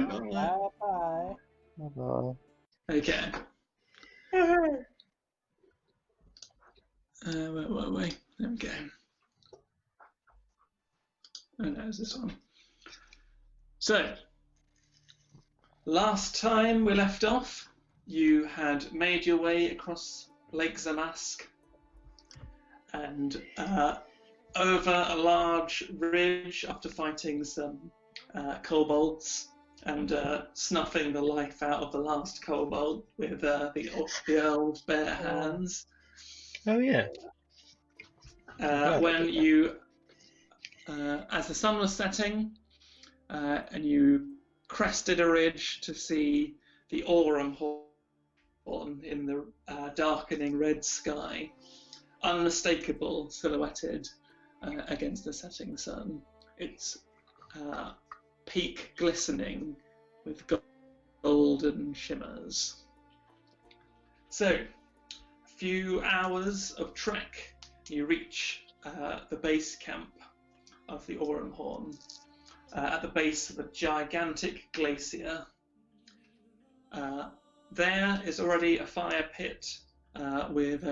Bye. Bye-bye. Okay. Where were we? There we go. Oh, there's this one. So, last time we left off, you had made your way across Lake Zamask and over a large ridge after fighting some kobolds and snuffing the life out of the last kobold with the Earl's bare hands. Oh yeah. When you, as the sun was setting, and you crested a ridge to see the Aurumhorn in the darkening red sky, unmistakable, silhouetted against the setting sun. Its peak glistening with golden shimmers. So, a few hours of trek, you reach the base camp of the Aurumhorn at the base of a gigantic glacier. There is already a fire pit with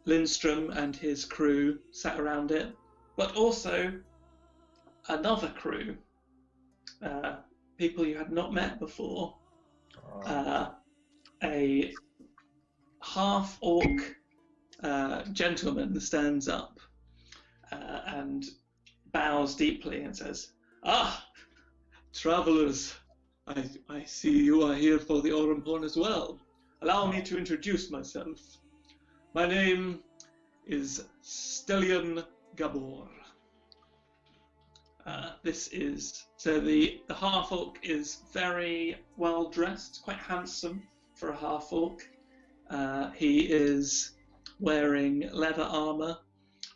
Lindstrom and his crew sat around it, but also another crew, people you had not met before. A half-orc gentleman stands up and bows deeply and says, "Ah, travellers, I see you are here for the Aurumhorn as well. Allow me to introduce myself. My name is Stellion Gabor." The half-orc is very well dressed, quite handsome for a half-orc. He is wearing leather armour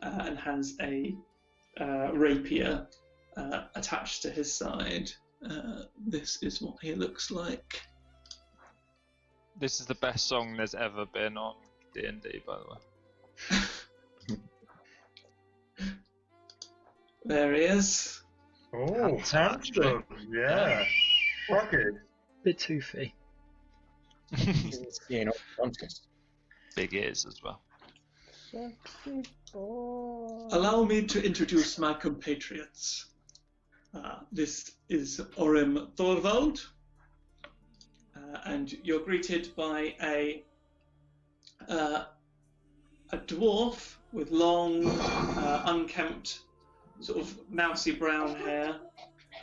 and has a rapier attached to his side. This is what he looks like. This is the best song there's ever been on D&D, by the way. There he is. Oh, handsome. Yeah. Rocket. Bit toothy. Yeah, not conscious. Big ears as well. Allow me to introduce my compatriots. This is Orem Thorvald, and you're greeted by a dwarf with long, unkempt, sort of mousy brown hair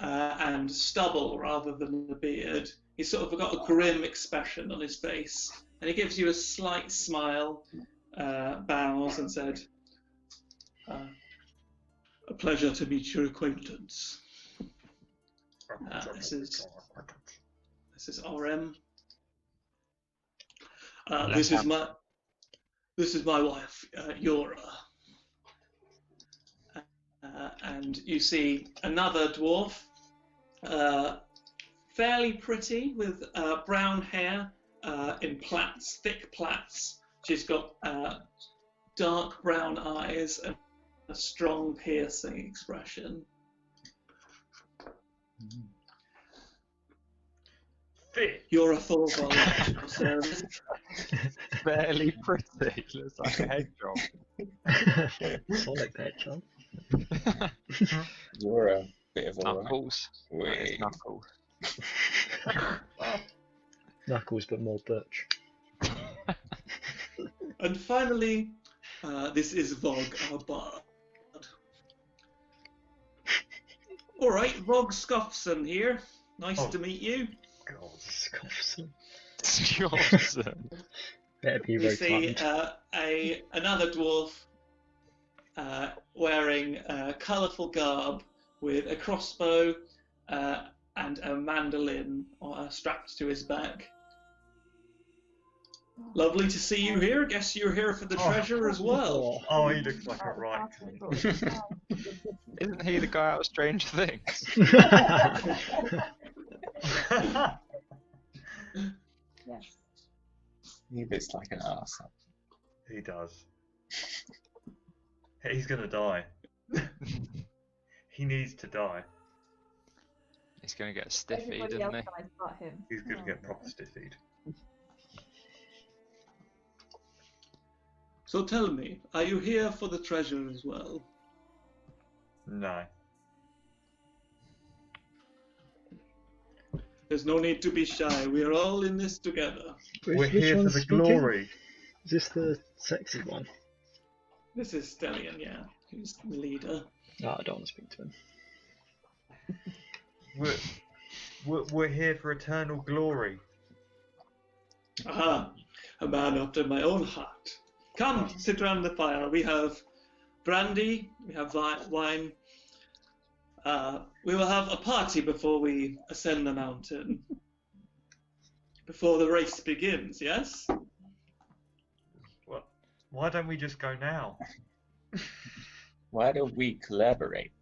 and stubble rather than a beard. He's sort of got a grim expression on his face, and he gives you a slight smile, bows, and said, "A pleasure to meet your acquaintance. This is Orem. This is my wife, Yora." And you see another dwarf, fairly pretty, with brown hair in plaits, thick plaits. She's got dark brown eyes and a strong, piercing expression. You're a Thorvald. Fairly pretty. Looks like a head job. Solid head job. You're a bit of a Knuckles. That is Wait. Knuckles. Knuckles, but more birch. And finally, this is Vog, our bard. All right, Vog Scoffson here. Nice to meet you. God, Scoffson. Johnson. Better be We see rotund. another dwarf wearing colourful garb with a crossbow and a mandolin strapped to his back. Lovely to see you here. Guess you're here for the treasure as well. Oh, he looks like a right. Isn't he the guy out of Stranger Things? Yes. He looks like an arse. He does. He's gonna die. He needs to die. He's gonna get stiffied, Everybody isn't else he? dies but him. He's going to Oh. get proper stiffied. So tell me, are you here for the treasure as well? No. There's no need to be shy. We are all in this together. We're Which here for one's the speaking? glory. Is this the sexy one? This is Stellion, yeah, who's the leader. Oh, I don't want to speak to him. We're here for eternal glory. Aha, a man after my own heart. Come, sit around the fire. We have brandy, we have wine. We will have a party before we ascend the mountain. Before the race begins, yes? What? Why don't we just go now? Why don't we collaborate?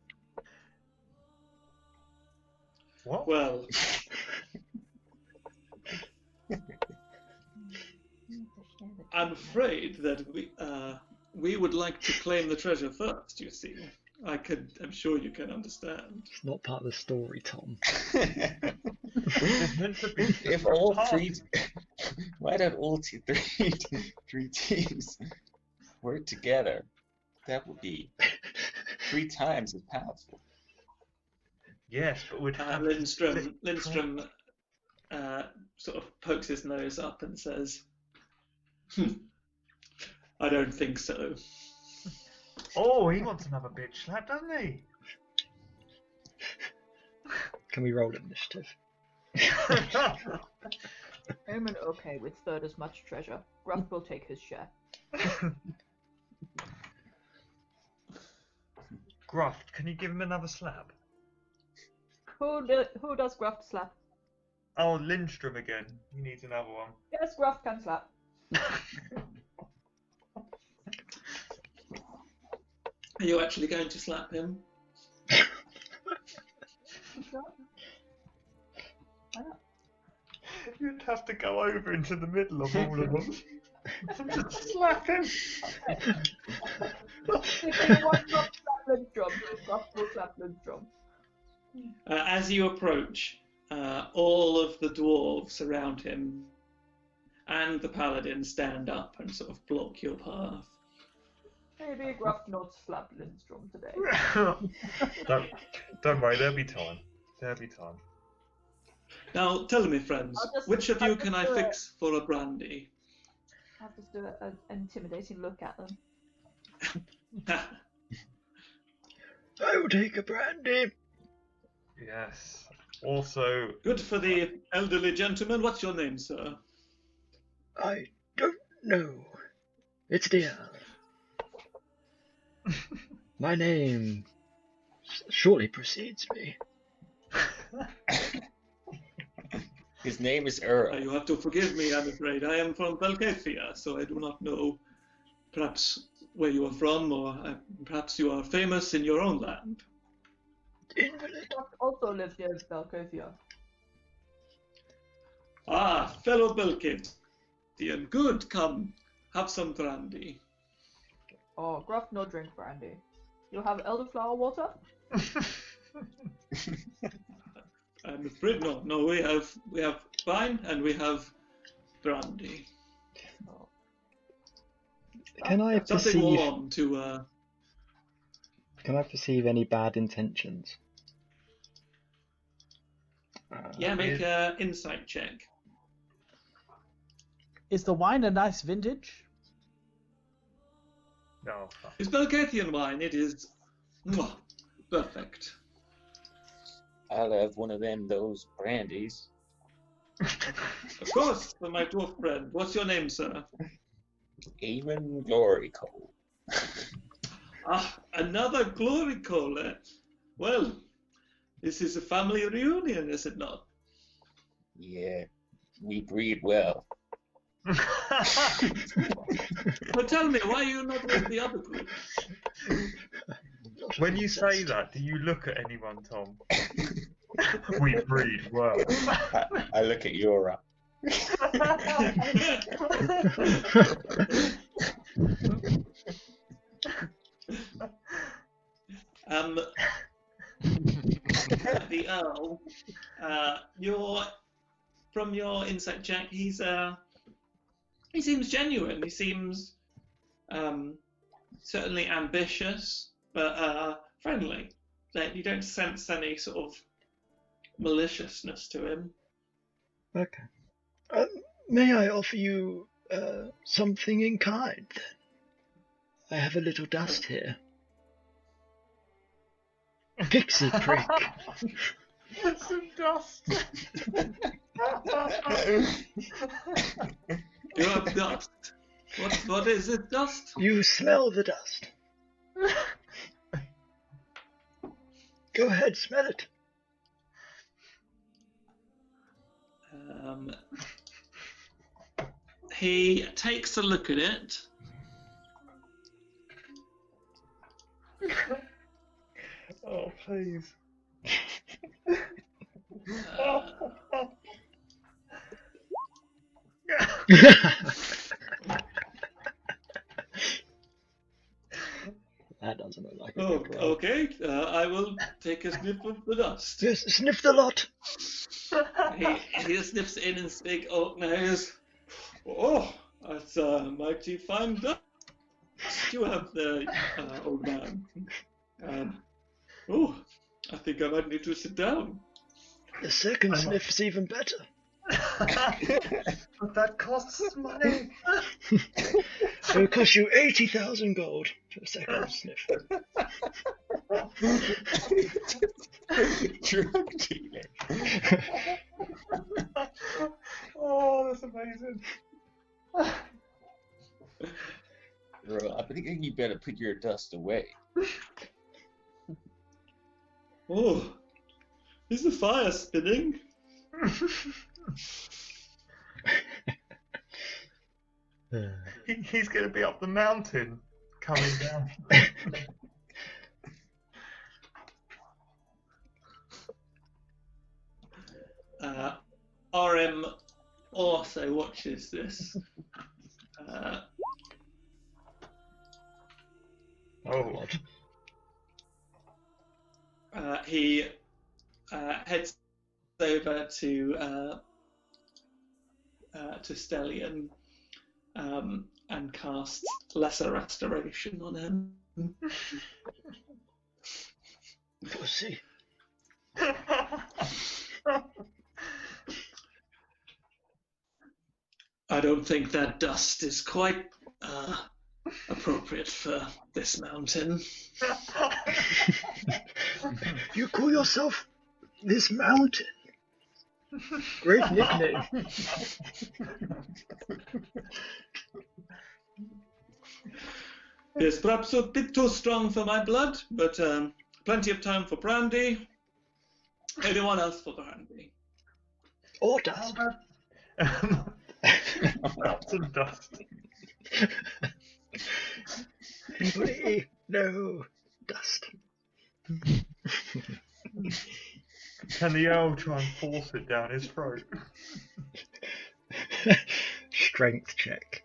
What? Well, I'm afraid that we would like to claim the treasure first, you see. I'm sure you can understand. It's not part of the story, Tom. It's meant to be. If all three, why don't all three teams work together? That would be 3 times as powerful. Yes, but we'd have Lindstrom sort of pokes his nose up and says, I don't think so. Oh, he wants another bitch slap, doesn't he? Can we roll initiative? Omen okay with third as much treasure. Gruff will take his share. Gruff, can you give him another slap? Who does Gruff slap? Oh, Lindstrom again. He needs another one. Yes, Gruff can slap. Are you actually going to slap him? You'd have to go over into the middle of all of them. Just slap him. If you want Gruff to slap Lindstrom, Gruff will slap Lindstrom. As you approach, all of the dwarves around him and the paladin stand up and sort of block your path. Maybe Gruff not slap Lindstrom today. Don't worry, there'll be time. There'll be time. Now, tell me, friends, which of you I'll can just I do fix for a brandy? I'll just do an intimidating look at them. I will take a brandy. Yes. Also, Good for the elderly gentleman. What's your name, sir? I don't know. It's dear. My name surely precedes me. His name is Earl. You have to forgive me, I'm afraid. I am from Belcathia, so I do not know perhaps where you are from, or perhaps you are famous in your own land. Invalid. Gruff also lives near Belcathia. Ah, fellow Belcathian. Good, come, have some brandy. Oh, Gruff no drink brandy. You have elderflower water? I'm afraid no, we have wine and we have brandy. Oh. Can I Something perceive? warm to Can I perceive any bad intentions? yeah, make an insight check. Is the wine a nice vintage? no. It's Belcathian wine, it is perfect. I'll have one of those brandies. Of course, for my dwarf friend. What's your name, sir? Even Glory Cole. Ah, another glory caller. Well, this is a family reunion, is it not? Yeah, we breed well. But tell me, why are you not with the other group? When you say that, do you look at anyone, Tom? We breed well. I look at Yura. the Earl, from your insight check, he seems genuine. He seems certainly ambitious, but friendly. Like, you don't sense any sort of maliciousness to him. Okay. May I offer you something in kind, then? I have a little dust here. Pixie prick. Some dust. You have dust. What is it, dust? You smell the dust. Go ahead, smell it. He takes a look at it. Oh, please. That doesn't look like a good roll. Okay. I will take a sniff of the dust. Yes, sniff the lot. He sniffs in his big oak nose. Oh, that's a mighty fine dust you have there, old man. Oh, I think I might need to sit down. The second sniff's even better. But that costs money. It'll cost you 80,000 gold for a second sniff. Drug dealer. Oh, that's amazing. Bro, I think you better put your dust away. Oh, is the fire spinning? He's going to be up the mountain, coming down. RM also watches this. Oh, He heads over to Stellion and casts Lesser Restoration on him. Pussy. I don't think that dust is quite appropriate for this mountain. You call yourself this mountain? Great nickname. Yes, perhaps a bit too strong for my blood, but plenty of time for brandy. Anyone else for brandy? Or dust. some dust. Anybody? No. Dust. Can the Earl try and force it down his throat? Strength check.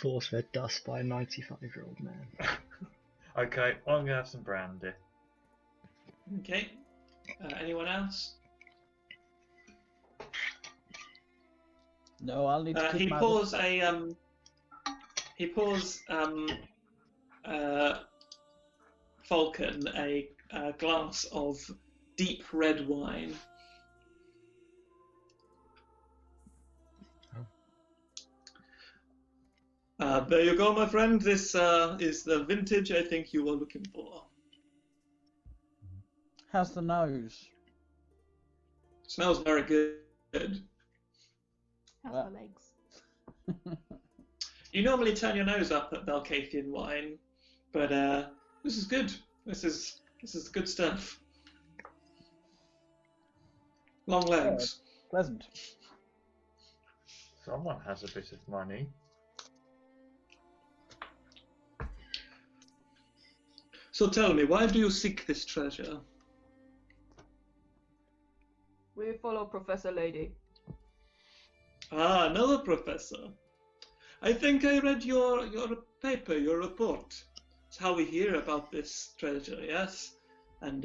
Force fed dust by a 95-year-old man. Okay, I'm gonna have some brandy. Okay. Anyone else? No, I'll need to keep He my pours Falcon a glass of deep red wine. There you go, my friend. This is the vintage I think you were looking for. How's the nose? Smells very good. How's Well. the legs? You normally turn your nose up at Belcathian wine, but this is good. This is good stuff. Long legs. Pleasant. Someone has a bit of money. So tell me, why do you seek this treasure? We follow Professor Lady. Ah, another professor. I think I read your paper, your report. It's how we hear about this treasure, yes? And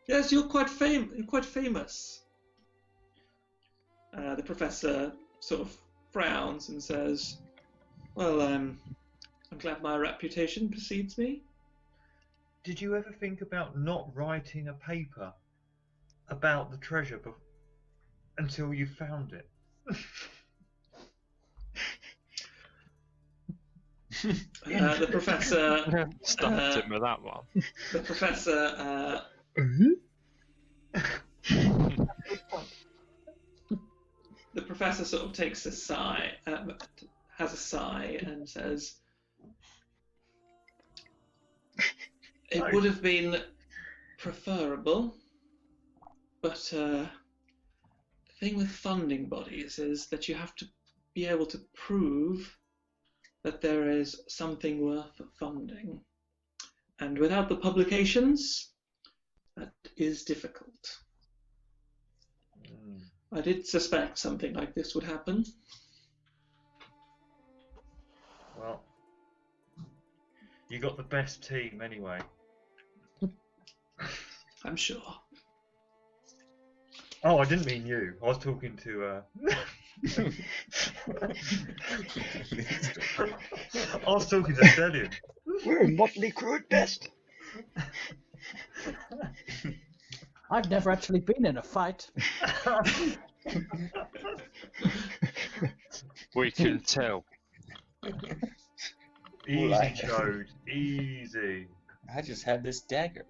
yes, you're quite famous. The professor sort of frowns and says, "Well, I'm glad my reputation precedes me." Did you ever think about not writing a paper about the treasure until you found it? The professor Stumped him with that one. The professor Good point. the professor sort of takes a sigh, has a sigh, and says, "It would have been preferable, but the thing with funding bodies is that you have to be able to prove that there is something worth funding. And without the publications, that is difficult." I did suspect something like this would happen. Well, you got the best team anyway. I'm sure. Oh, I didn't mean you. I was talking to. I was talking to Stellian. We're a motley crew at best. I've never actually been in a fight. We can tell. Easy, Like- Chode. Easy. I just had this dagger.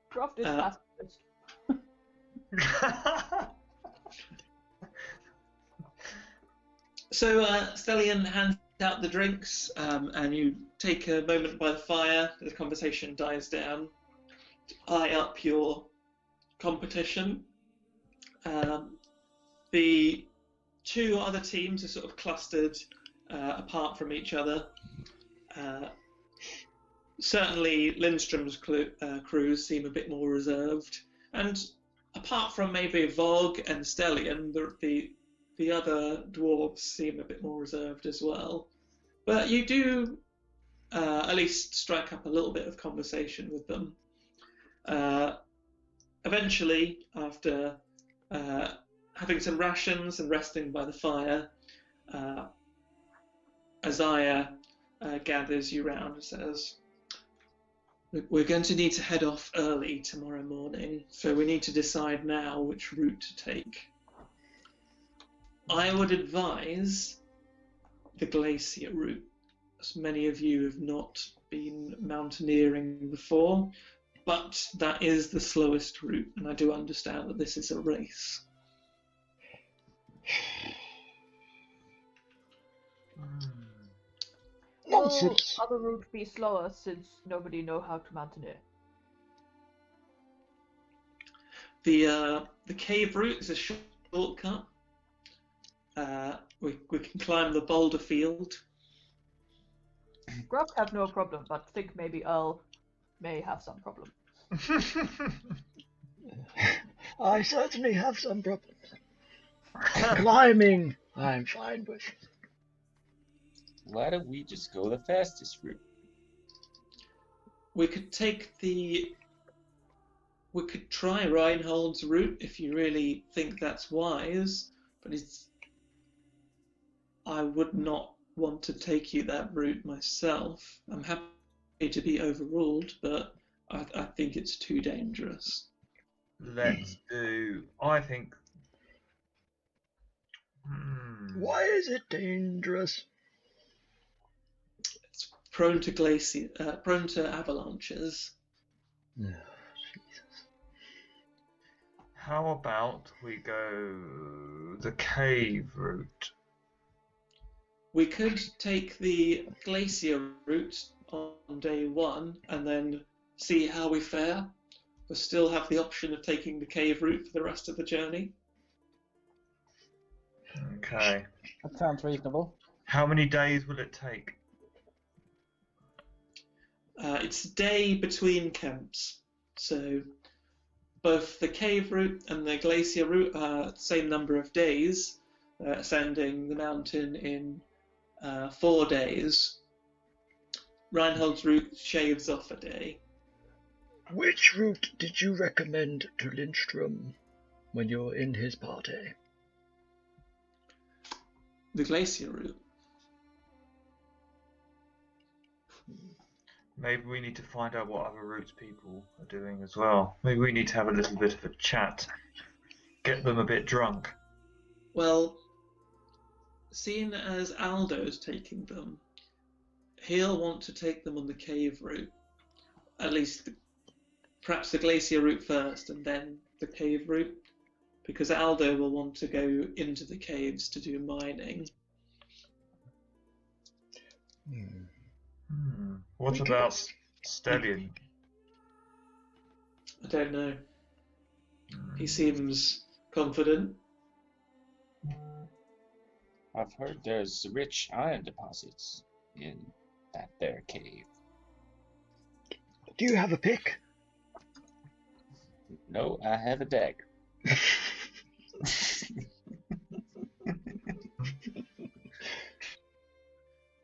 Croft is Uh, pacifist. So Stellian hands out the drinks, and you take a moment by the fire. The conversation dies down. Eye up your competition. The two other teams are sort of clustered apart from each other. Certainly, Lindstrom's crews seem a bit more reserved, and apart from maybe Vogue and Stellian, the other dwarves seem a bit more reserved as well. But you do at least strike up a little bit of conversation with them. Eventually, after having some rations and resting by the fire, Isaiah gathers you round and says, "We're going to need to head off early tomorrow morning, so we need to decide now which route to take. I would advise the glacier route, as many of you have not been mountaineering before, but that is the slowest route, and I do understand that this is a race." Nonsense. Will other route be slower since nobody know how to mountaineer? The cave route is a shortcut. We can climb the boulder field. Gruff have no problem, but think maybe Earl may have some problem. I certainly have some problems. Climbing, I'm fine with. Why don't we just go the fastest route? We could try Reinhold's route if you really think that's wise, but I would not want to take you that route myself. I'm happy to be overruled, but I think it's too dangerous. Let's do. I think. Why is it dangerous? It's prone to avalanches. Oh, Jesus. How about we go the cave route? We could take the glacier route on day one and then see how we fare. We still have the option of taking the cave route for the rest of the journey. Okay. That sounds reasonable. How many days will it take? It's a day between camps, so both the cave route and the glacier route are the same number of days, ascending the mountain in 4 days. Reinhold's route shaves off a day. Which route did you recommend to Lindstrom when you're in his party? The glacier route. Maybe we need to find out what other routes people are doing as well. Maybe we need to have a little bit of a chat. Get them a bit drunk. Well, seeing as Aldo's taking them, he'll want to take them on the cave route. At least, perhaps the glacier route first and then the cave route. Because Aldo will want to go into the caves to do mining. What about Stellion? I don't know. He seems confident. I've heard there's rich iron deposits in that there cave. Do you have a pick? No, I have a dagger.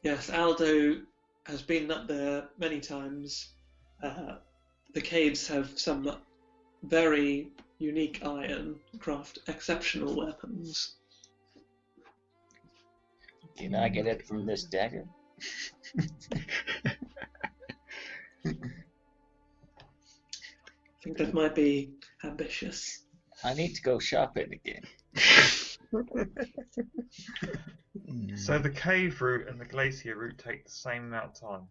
Yes, Aldo has been up there many times. The caves have some very unique iron, craft exceptional weapons. Can I get it from this dagger? I think that might be ambitious. I need to go shopping again. So the cave route and the glacier route take the same amount of time.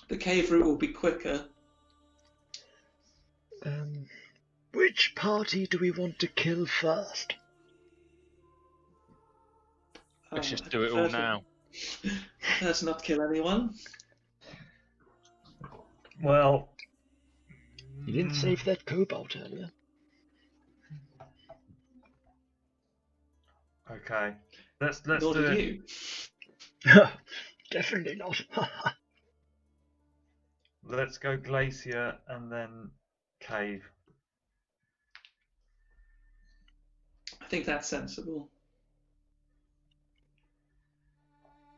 The cave route will be quicker. Which party do we want to kill first? Let's just do it all now. Let's not kill anyone. Well, You didn't save that cobalt earlier. okay. Let's Nor do did it. you. Definitely not. Let's go glacier and then cave. I think that's sensible.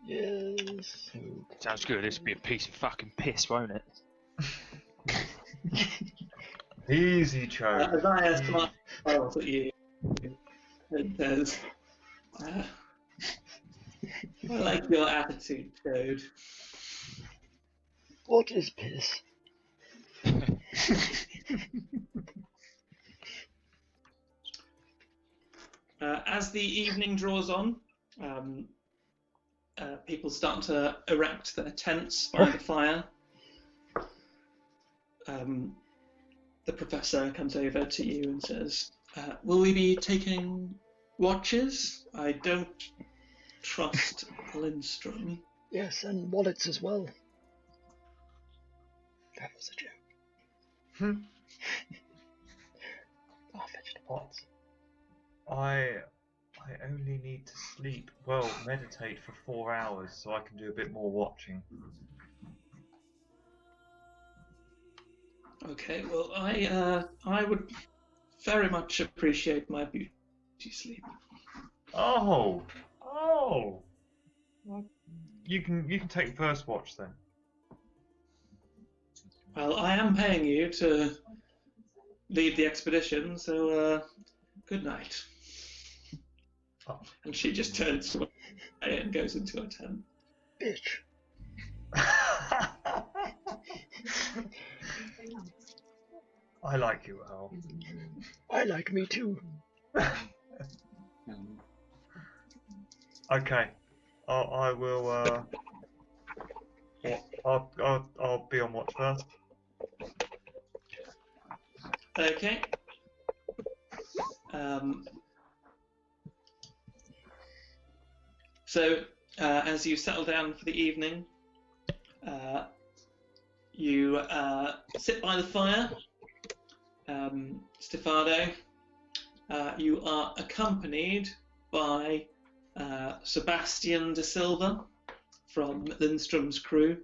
Yes. Sounds good. This will be a piece of fucking piss, won't it? Easy, Cho. As I smile at you, and says, I like your attitude, Toad. What is piss? As the evening draws on, people start to erect their tents by the fire. The professor comes over to you and says, will we be taking watches? I don't trust Lindstrom. Yes, and wallets as well. That was a joke. Oh, vegetables. I only need to sleep, well, meditate for 4 hours so I can do a bit more watching. Okay, well, I would very much appreciate my beauty sleep. Oh! Well, you can take first watch then. Well, I am paying you to lead the expedition, so good night. Oh. And she just turns away and goes into her tent. Bitch. I like you, Al. I like me too. Okay, I will. I'll be on watch first. Okay. So, as you settle down for the evening, you sit by the fire. Stefano, you are accompanied by Sebastian de Silva from Lindstrom's crew,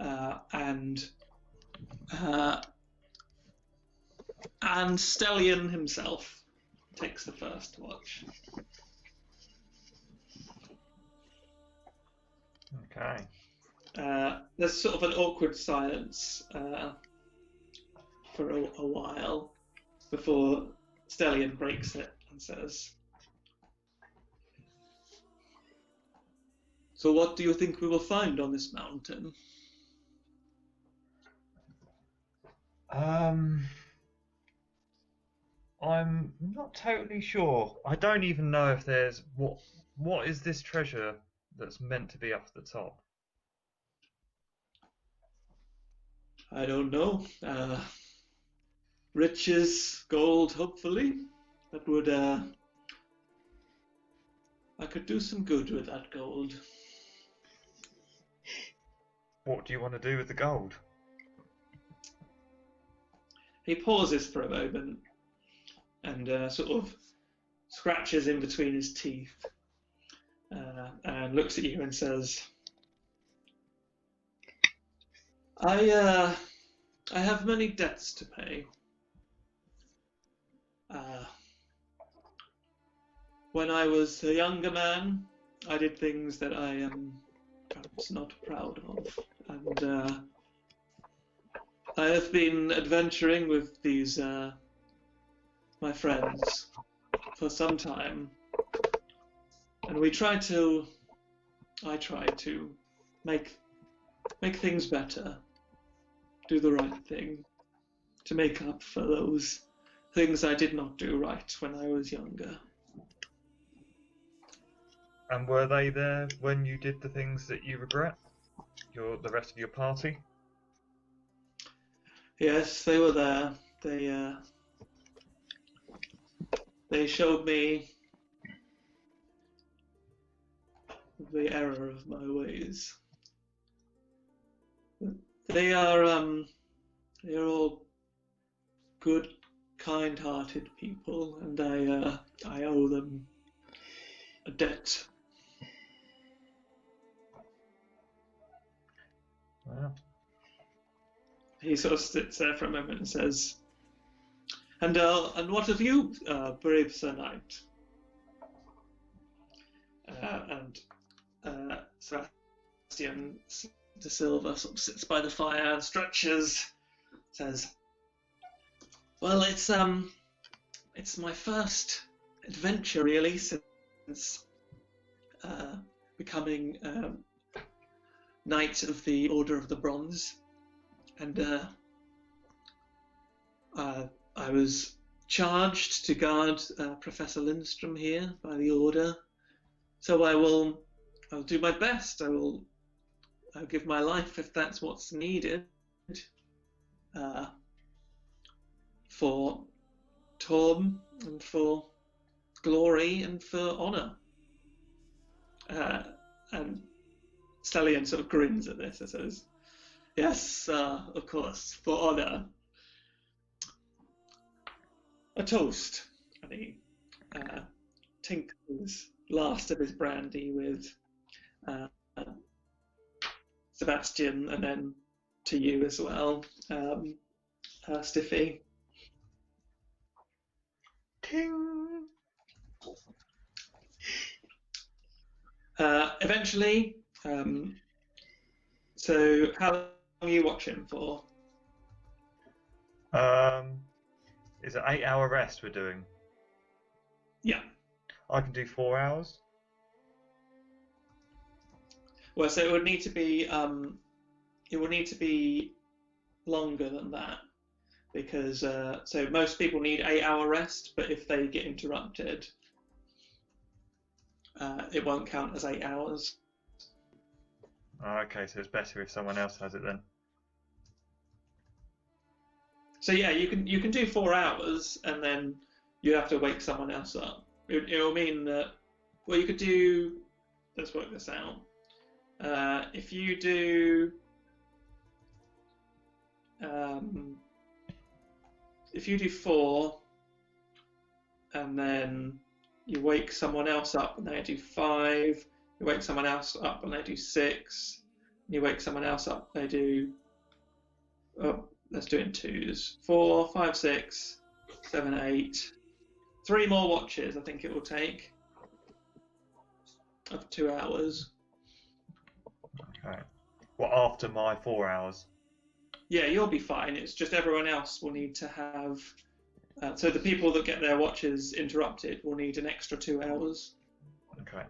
and Stellion himself takes the first watch. Okay. there's sort of an awkward silence for a while before Stellion breaks it and says, "So what do you think we will find on this mountain?" I'm not totally sure. I don't even know if there's what is this treasure that's meant to be up at the top? I don't know. Riches, gold, hopefully. That would, I could do some good with that gold. What do you want to do with the gold? He pauses for a moment and sort of scratches in between his teeth and looks at you and says, I have many debts to pay. When I was a younger man, I did things that I am perhaps not proud of, and I have been adventuring with these my friends for some time, and I try to make things better, do the right thing, to make up for those things I did not do right when I was younger. And were they there when you did the things that you regret? The rest of your party? Yes, they were there. They showed me the error of my ways. They are all good, kind-hearted people, and I owe them a debt. Well, He sort of sits there for a moment and says, And what of you, brave Sir Knight?" And Sebastian de Silva sort of sits by the fire and stretches, says, "Well, it's my first adventure really since becoming Knight of the Order of the Bronze, and I was charged to guard Professor Lindstrom here by the Order, so I'll do my best. I'll give my life if that's what's needed for Torm and for glory and for honour." And Stellion sort of grins at this and says, "Yes, of course, for honour. A toast." And he tinkles last of his brandy with Sebastian, and then to you as well, Stiffy. ting! Eventually, so how long are you watching for? Is it 8-hour rest we're doing? Yeah. I can do 4 hours. Well, so it would need to be longer than that, because so most people need 8-hour rest, but if they get interrupted, it won't count as 8 hours. Oh, okay, so it's better if someone else has it then. So yeah, you can do 4 hours, and then you have to wake someone else up. It'll mean that, well, you could do. Let's work this out. If you do 4, and then you wake someone else up and they do 5, you wake someone else up and they do 6, and you wake someone else up, they do, let's do it in 2s. 4, 5, 6, 7, 8. 3 more watches, I think it will take, of 2 hours. Okay. Well, after my 4 hours. Yeah, you'll be fine. It's just everyone else will need to have. So the people that get their watches interrupted will need an extra 2 hours. Okay.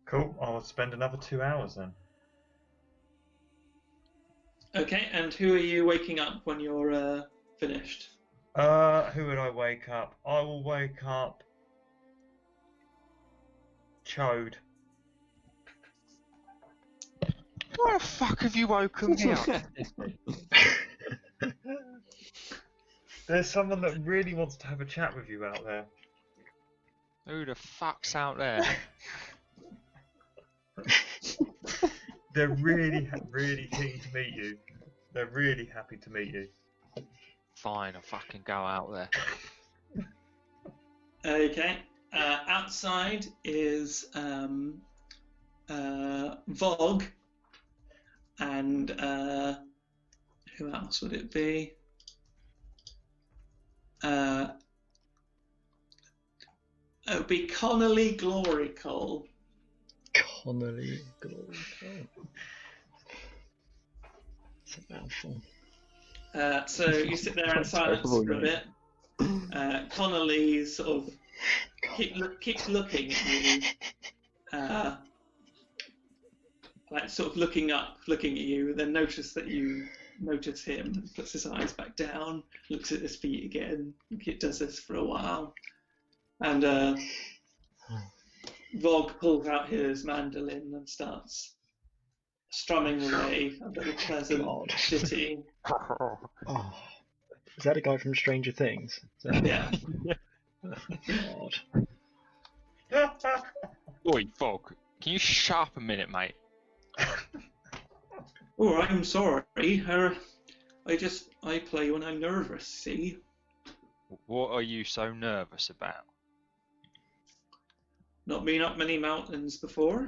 Cool. I'll spend another 2 hours then. Okay, and who are you waking up when you're finished? Who would I wake up? I will wake up Chode. Why the fuck have you woken me up? There's someone that really wants to have a chat with you out there. Who the fuck's out there? They're really, really keen to meet you. They're really happy to meet you. Fine, I'll fucking go out there. Okay. Outside is Vogue, and who else would it be? It would be Connolly Glory Cole. Connolly Glory. It's a mouthful. So you sit there in silence for a bit. Connolly sort of keeps looking at you, like sort of looking at you, then notice that you notice him, puts his eyes back down, looks at his feet again. It does this for a while, and Vogue pulls out his mandolin and starts strumming away a little pleasant ditty. Oh, is that a guy from Stranger Things? Yeah. Oh, God. Oi, Fog, can you shut up a minute, mate? Oh, I'm sorry. I play when I'm nervous, see? What are you so nervous about? Not been up many mountains before.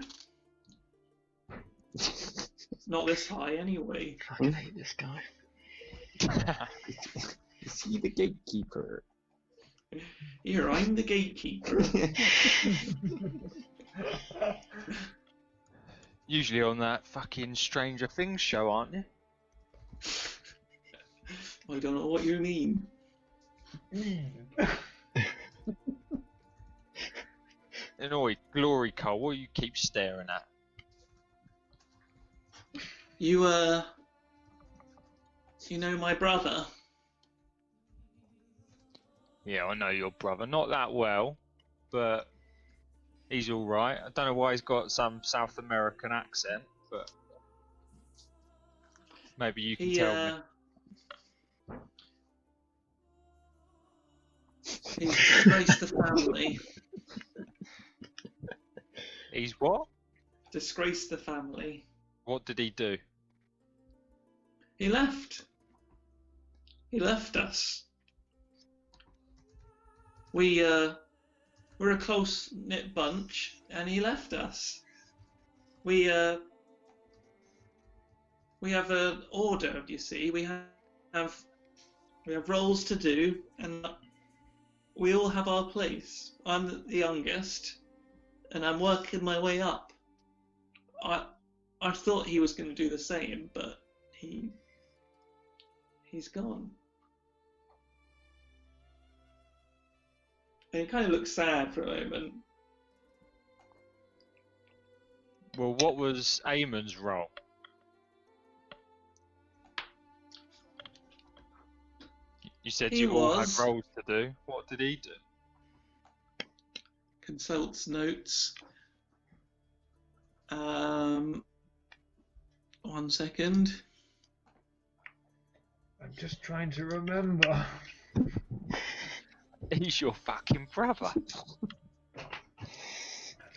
Not this high, anyway. I fucking hate this guy. Is he the gatekeeper? Here, I'm the gatekeeper. Usually on that fucking Stranger Things show, aren't you? I don't know what you mean. And oi, Glory Cole, what do you keep staring at? You know my brother? Yeah, I know your brother. Not that well, but he's alright. I don't know why he's got some South American accent, but maybe you can tell me. He's disgraced the family. He's what? Disgraced the family. What did he do? He left. He left us. We're a close-knit bunch, and he left us. We have an order, you see. We have roles to do, and we all have our place. I'm the youngest, and I'm working my way up. I thought he was going to do the same, but he's gone. And he kind of looks sad for a moment. Well, what was Eamon's role? You said He you all had was- roles to do. What did he do? Consults notes. 1 second. I'm just trying to remember. He's your fucking brother.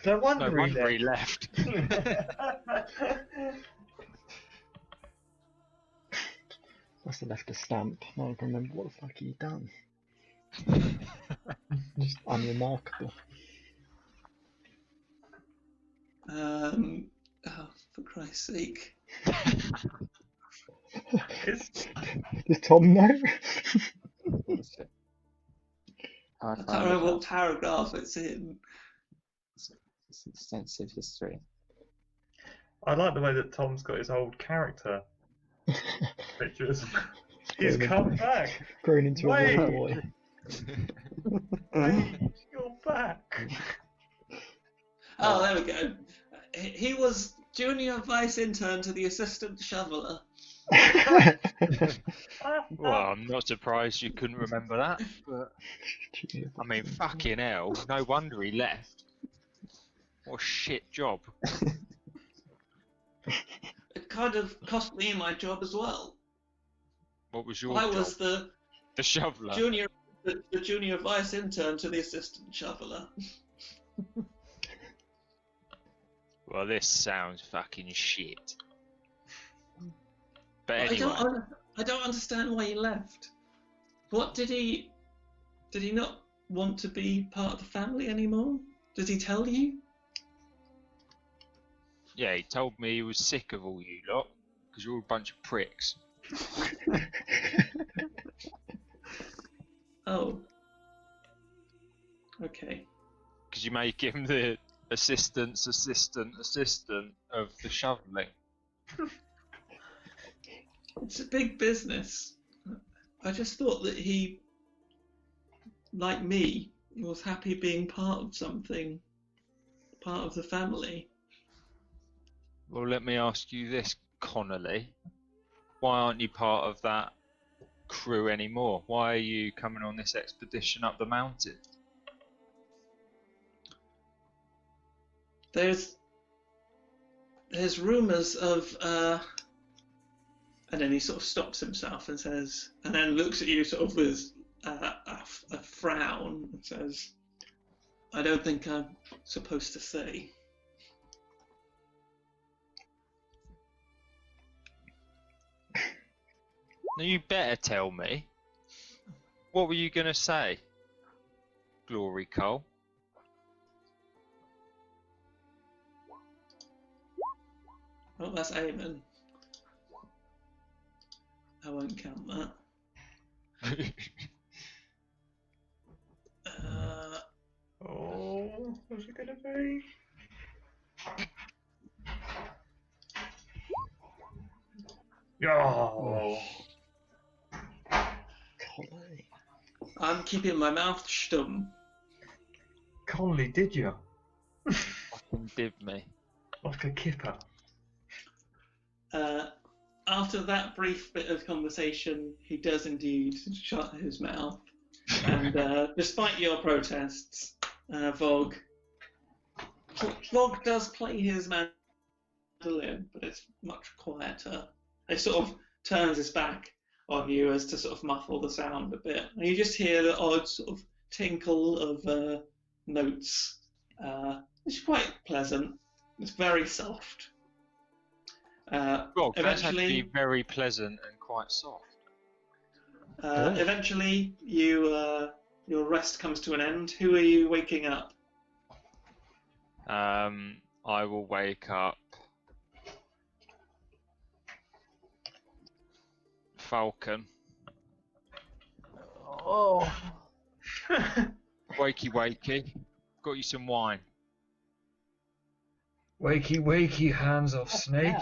No wonder, No wonder he left. Must have left a stamp. I don't remember what the fuck he'd done. Just unremarkable. Oh, for Christ's sake. Does Tom know? I can't remember what paragraph it's in. It's extensive history. I like the way that Tom's got his old character pictures. He's come back. Grown into a Wait. little boy. Hey, you're back. Oh, there we go. He was junior vice intern to the assistant shoveler. Well, I'm not surprised you couldn't remember that, but I mean, fucking hell, no wonder he left. What a shit job. It kind of cost me my job as well. What was your I job? was the shoveler. the junior vice intern to the assistant shoveler. Well, this sounds fucking shit. But I anyway, don't understand why he left. What did he not want to be part of the family anymore? Did he tell you? yeah, he told me he was sick of all you lot, because you're all a bunch of pricks. Oh. Okay. Because you make him the assistant of the shoveling. It's a big business. I just thought that he, like me, was happy being part of something, part of the family. Well, let me ask you this, Connolly. Why aren't you part of that crew anymore? Why are you coming on this expedition up the mountain? There's rumours of, and then he sort of stops himself and says, and then looks at you sort of with a frown and says, I don't think I'm supposed to say. Now you better tell me. What were you going to say, Glory Cole? Oh, that's Eamon. I won't count that. Oh, what's it gonna be? Oh. I'm keeping my mouth stum. Conley, did you? Fucking div me. Like a kipper. After that brief bit of conversation, he does indeed shut his mouth. And despite your protests, Vogue does play his mandolin, but it's much quieter. He sort of turns his back on you as to sort of muffle the sound a bit. And you just hear the odd sort of tinkle of notes. It's quite pleasant. It's very soft. Well, that's Eventually, actually very pleasant and quite soft. eventually, your rest comes to an end. Who are you waking up? I will wake up Falcon. Oh, Wakey, wakey. Got you some wine. Wakey, wakey, hands off snake.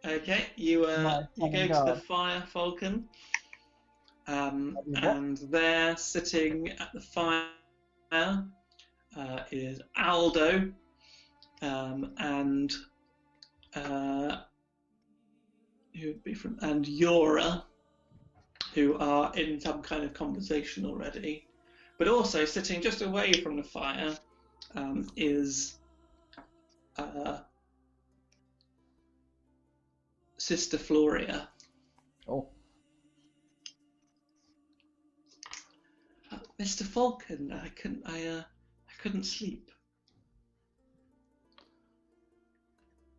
Okay, you go to the God. fire, Falcon, and there, sitting at the fire, is Aldo, and who would be from, and Yora, who are in some kind of conversation already. But also sitting just away from the fire is Sister Floria. oh, Mr. Falcon, I couldn't sleep.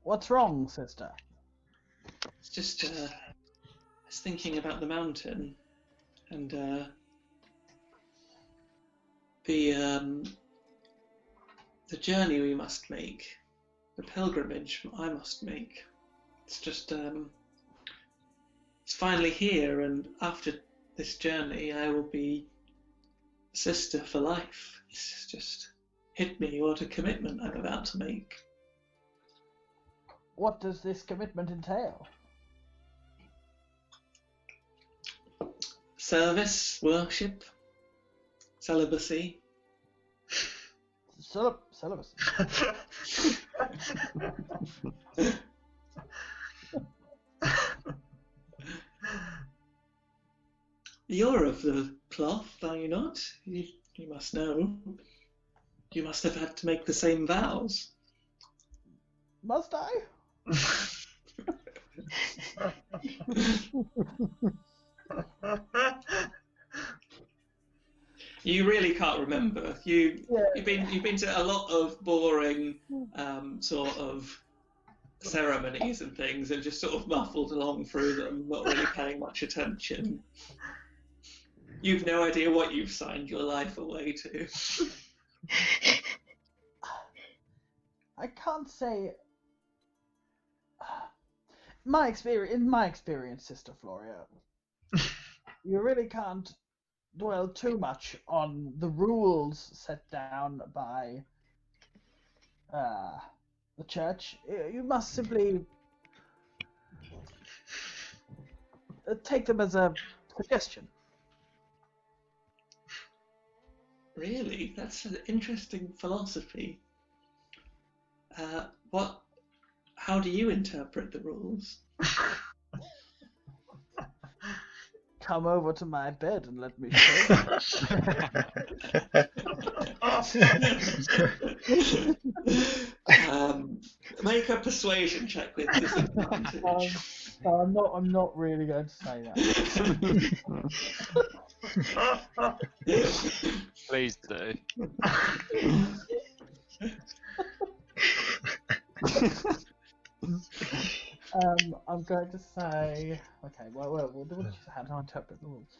what's wrong, sister? It's just I was thinking about the mountain and the journey we must make, the pilgrimage I must make. It's just it's finally here, and after this journey, I will be a sister for life. It's just hit me what a commitment I'm about to make. What does this commitment entail? Service, worship, celibacy. Celibacy. You're of the cloth, are you not? You must know. You must have had to make the same vows. Must I? You really can't remember. You've been to a lot of boring sort of ceremonies and things, and just sort of muffled along through them, not really paying much attention. You've no idea what you've signed your life away to. I can't say. In my experience, Sister Floria, you really can't dwell too much on the rules set down by the church. You must simply take them as a suggestion. Really? That's an interesting philosophy. How do you interpret the rules? Come over to my bed and let me show you. Make a persuasion check with disadvantage. I'm not really going to say that. Please do. I'm going to say. Okay. Well, how do I interpret the rules?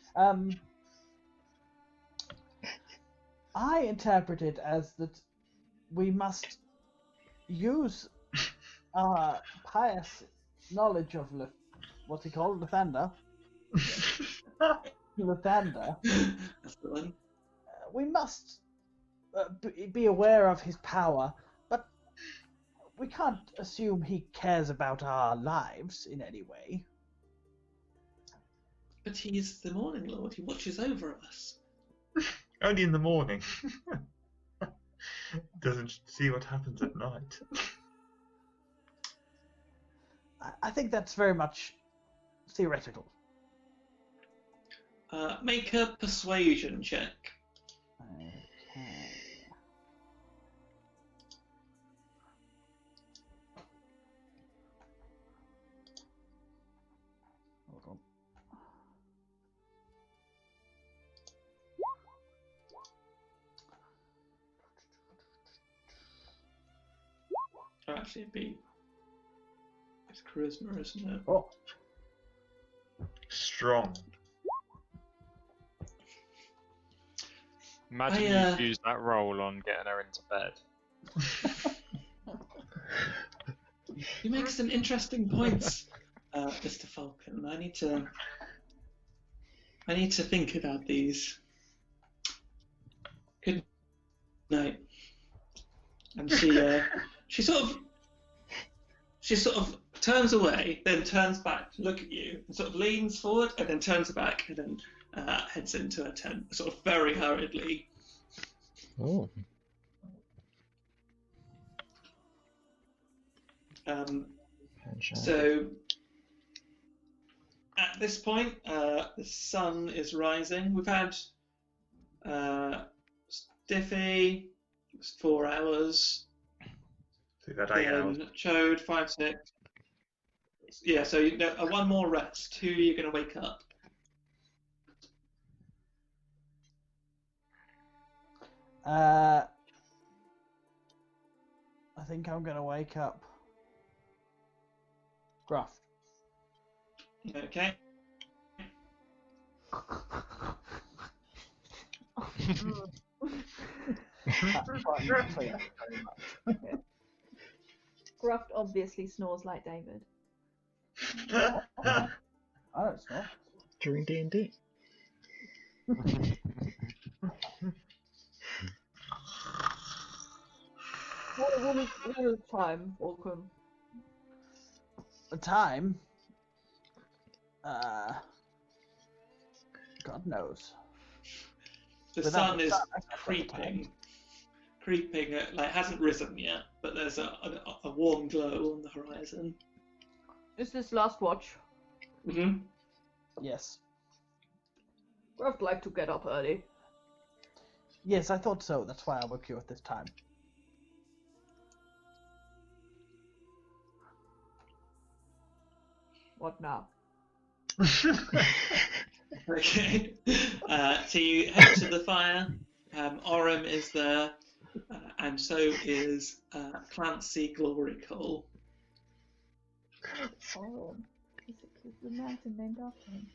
I interpret it as that we must use our pious knowledge of what's he called, Lathander. Lathander. That's the one. We must be aware of his power, but we can't assume he cares about our lives in any way. But he's the Morning Lord. He watches over us. Only in the morning. Doesn't see what happens at night. I think that's very much theoretical. Make a persuasion check. Okay. Hold on. Actually, it'd be it's charisma, isn't it? Oh, Strong. Imagine you'd use that roll on getting her into bed. You make some interesting points, Mr. Falcon. I need to think about these. Good night. And she sort of turns away, then turns back to look at you, and sort of leans forward, and then turns back, and then heads into a tent, sort of very hurriedly. Oh. So at this point, the sun is rising. We've had Stiffy, it's 4 hours. So that 8 hours. Chode, 5, 6. Yeah, so one more rest. Who are you going to wake up? I think I'm going to wake up Gruff. Okay. Gruff obviously snores like David. I don't know. During D&D. What is time, Vulcan? The time? God knows. The Without sun the is sun, I can't tell the time. creeping, like hasn't risen yet, but there's a warm glow on the horizon. Is this last watch? Mm-hmm. Yes. I'd like to get up early. Yes, I thought so. That's why I woke you at this time. What now? Okay. So you head to the fire. Aurum is there, and so is Clancy Glorycole. Oh, is the mountain named after him?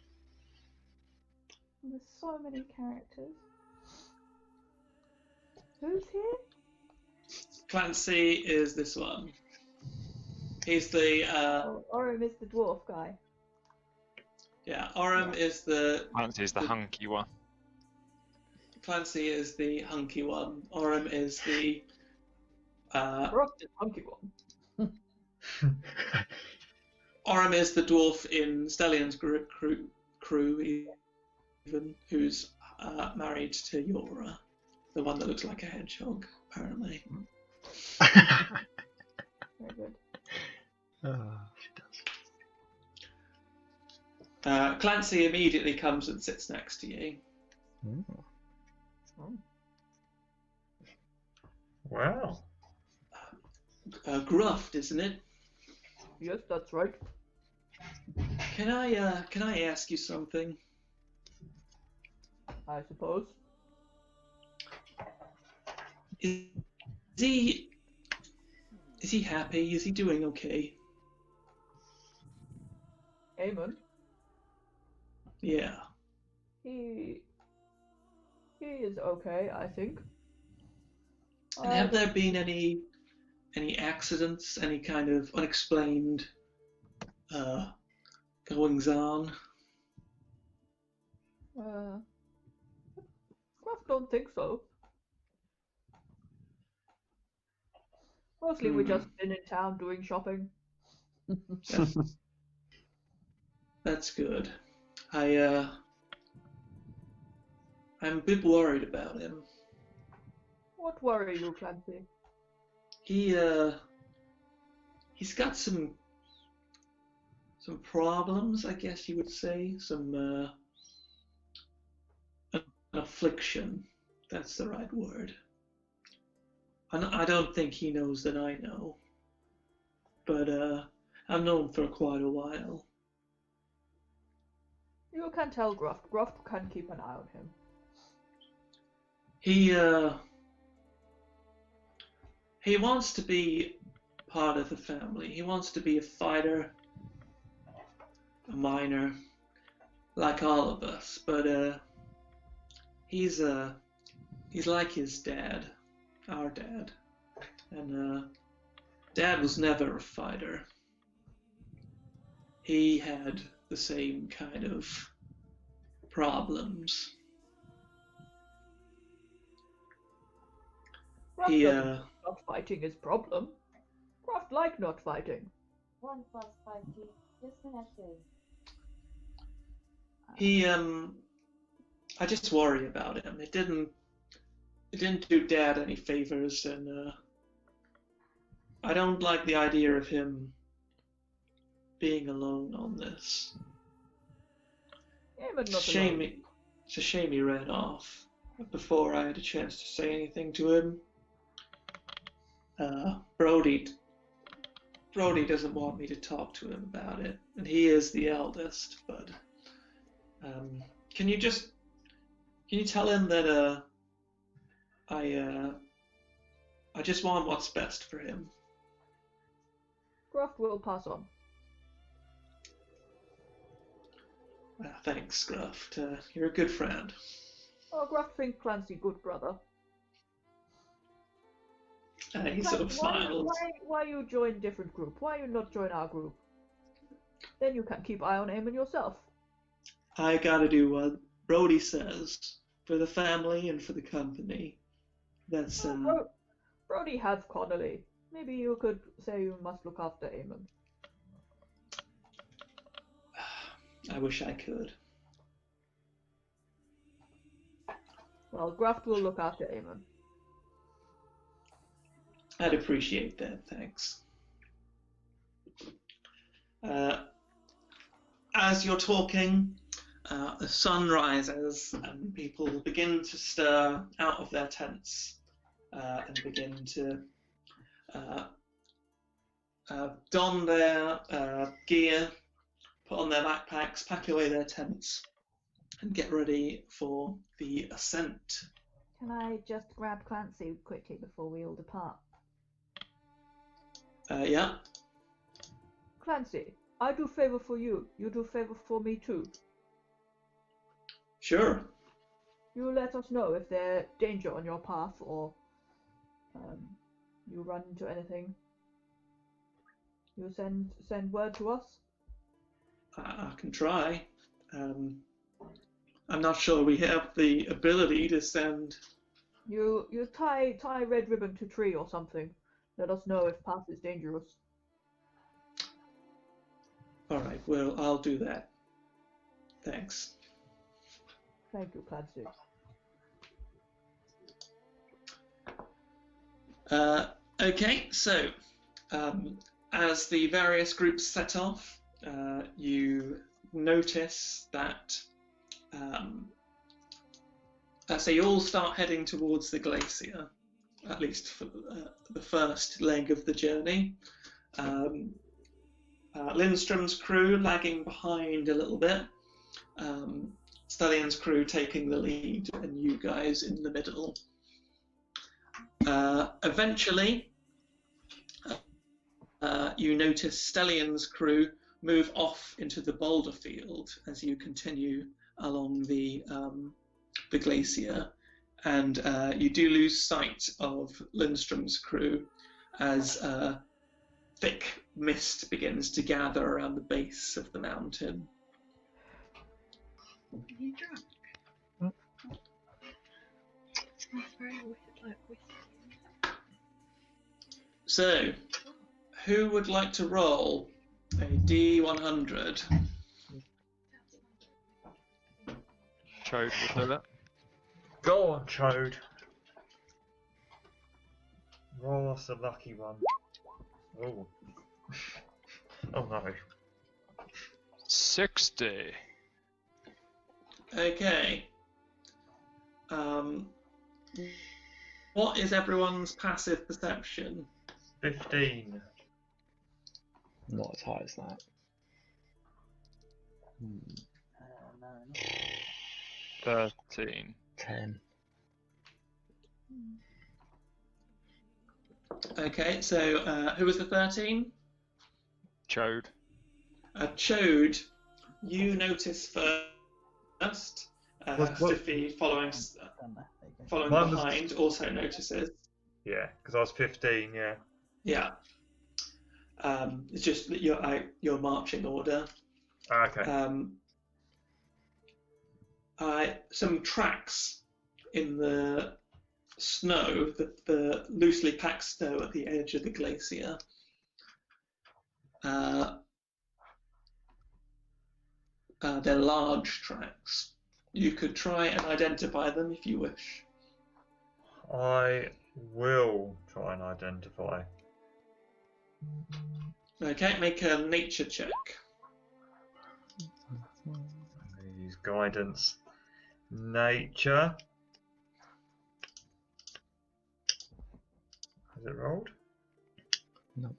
There's so many characters. Who's here? Clancy is this one. He's the Oh, Orim is the dwarf guy. yeah. Aurum is the Clancy's the hunky one. Clancy is the hunky one. Aurum is the Rock the hunky one. Aurum is the dwarf in Stellion's crew, even who's married to Yora, the one that looks like a hedgehog, apparently. Very good. She does. Clancy immediately comes and sits next to you. Wow. Gruffed, isn't it? Yes, that's right. Can I ask you something? I suppose. Is he happy? Is he doing okay? Eamon, Yeah. he is okay, I think. And have there been any accidents, any kind of unexplained goings on? I don't think so. Mostly we just been in town doing shopping. That's good. I'm a bit worried about him. What worry you, Clancy? He's got some problems, I guess you would say. Some an affliction. That's the right word. I don't think he knows that I know. But I've known him for quite a while. You can tell Gruff. Gruff can keep an eye on him. He wants to be part of the family. He wants to be a fighter, a miner, like all of us. But he's like his dad, our dad, and Dad was never a fighter. He had the same kind of problems. Gruff He doesn't not fighting his problem. Gruff like not fighting. 1 + 5 2. Yes, connected. I just worry about him. It didn't do Dad any favors, and I don't like the idea of him being alone on this. Eamon not It's a shame he ran off before I had a chance to say anything to him. Brody doesn't want me to talk to him about it, and he is the eldest. But can you tell him that I just want what's best for him. Gruff will pass on. Thanks, Gruff. You're a good friend. Oh, Gruff think Clancy good brother. He sort of smiles. Why you join different group? Why you not join our group? Then you can keep eye on Eamon yourself. I gotta do what Brody says for the family and for the company. That's Brody has Connolly. Maybe you could say you must look after Eamon. I wish I could. Well, Gruft will look after Eamon. I'd appreciate that, thanks. As you're talking, the sun rises and people begin to stir out of their tents and begin to don their gear, put on their backpacks, pack away their tents, and get ready for the ascent. Can I just grab Clancy quickly before we all depart? Yeah. Clancy, I do favor for you. You do favor for me too. Sure. You let us know if there's danger on your path or you run into anything. You send word to us. I can try. I'm not sure we have the ability to send. You tie red ribbon to tree or something. Let us know if path is dangerous. All right. Well, I'll do that. Thanks. Thank you, Clancy. Okay. So, as the various groups set off, you notice that. So you all start heading towards the glacier, at least for the first leg of the journey. Lindstrom's crew lagging behind a little bit, Stellion's crew taking the lead, and you guys in the middle. Eventually, you notice Stellion's crew move off into the boulder field as you continue along the glacier, and you do lose sight of Lindstrom's crew as thick mist begins to gather around the base of the mountain. Are you drunk? It smells very weird, like whiskey. So, who would like to roll a D100? Chode will do it. Go on, Chode. Roll us a lucky one. Oh. Oh no. 60. Okay. What is everyone's passive perception? 15. Not as high as that. No. 13. 10. Okay, so who was the 13? Chode. Chode, you notice first. Stiffy, following Mine was- behind, also notices. Yeah, because I was 15, yeah. Yeah. It's just that your marching order. Okay. Some tracks in the snow, the loosely packed snow at the edge of the glacier. They're large tracks. You could try and identify them if you wish. I will try and identify. Okay, make a nature check. Use guidance. Nature. Has it rolled? No.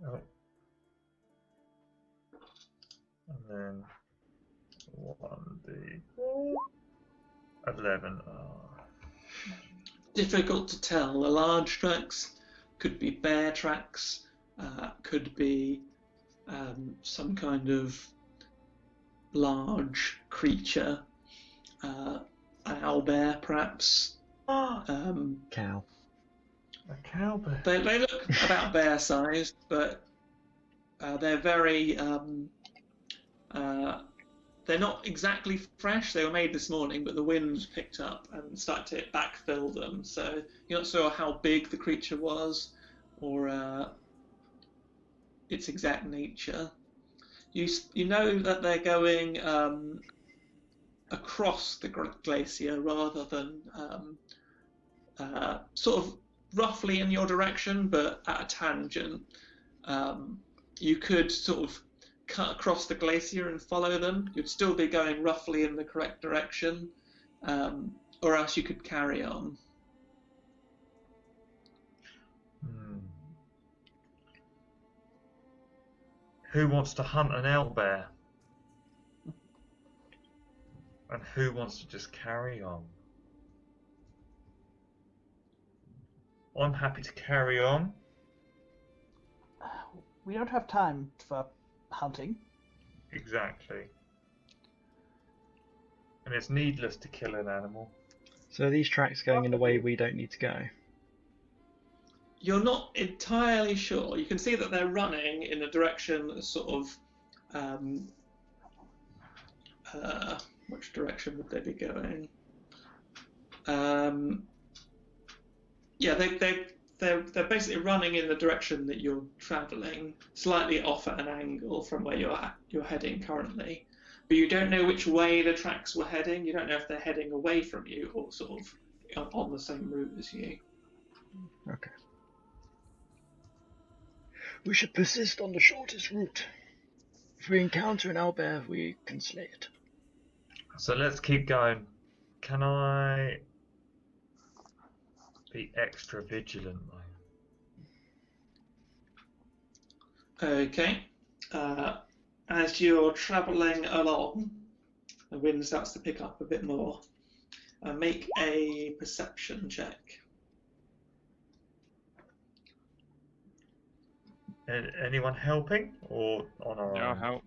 Oh. And then 1d4. 11. Oh. Difficult to tell. The large tracks could be bear tracks, could be some kind of large creature, an owlbear perhaps. Cow. A cowbear. They look about bear sized, but They're very they're not exactly fresh. They were made this morning, but the wind picked up and started to backfill them. So you're not sure how big the creature was or its exact nature. You know that they're going across the glacier rather than sort of roughly in your direction, but at a tangent. You could sort of cut across the glacier and follow them. You'd still be going roughly in the correct direction, or else you could carry on. Who wants to hunt an owlbear? And who wants to just carry on? I'm happy to carry on. We don't have time for hunting. Exactly. And it's needless to kill an animal. So are these tracks going in a way we don't need to go? You're not entirely sure. You can see that they're running in a direction that's sort of which direction would they be going? Yeah, they're basically running in the direction that you're travelling, slightly off at an angle from where you're heading currently. But you don't know which way the tracks were heading. You don't know if they're heading away from you or sort of on the same route as you. Okay. We should persist on the shortest route. If we encounter an owlbear, we can slay it. So let's keep going. Can I be extra vigilant though? Okay. As you're travelling along, the wind starts to pick up a bit more. Make a perception check. Anyone helping or on our Yeah, I'll own? help.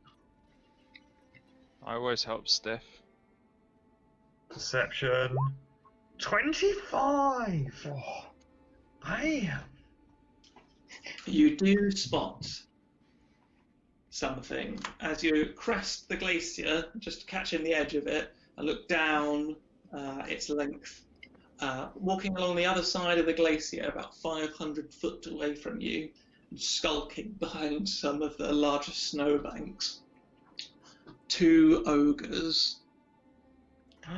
I always help Stiff. Perception 25. Oh, bam. You do spot something as you crest the glacier, just catching the edge of it, and look down its length. Walking along the other side of the glacier, about 500 foot away from you, skulking behind some of the larger snowbanks, 2 ogres.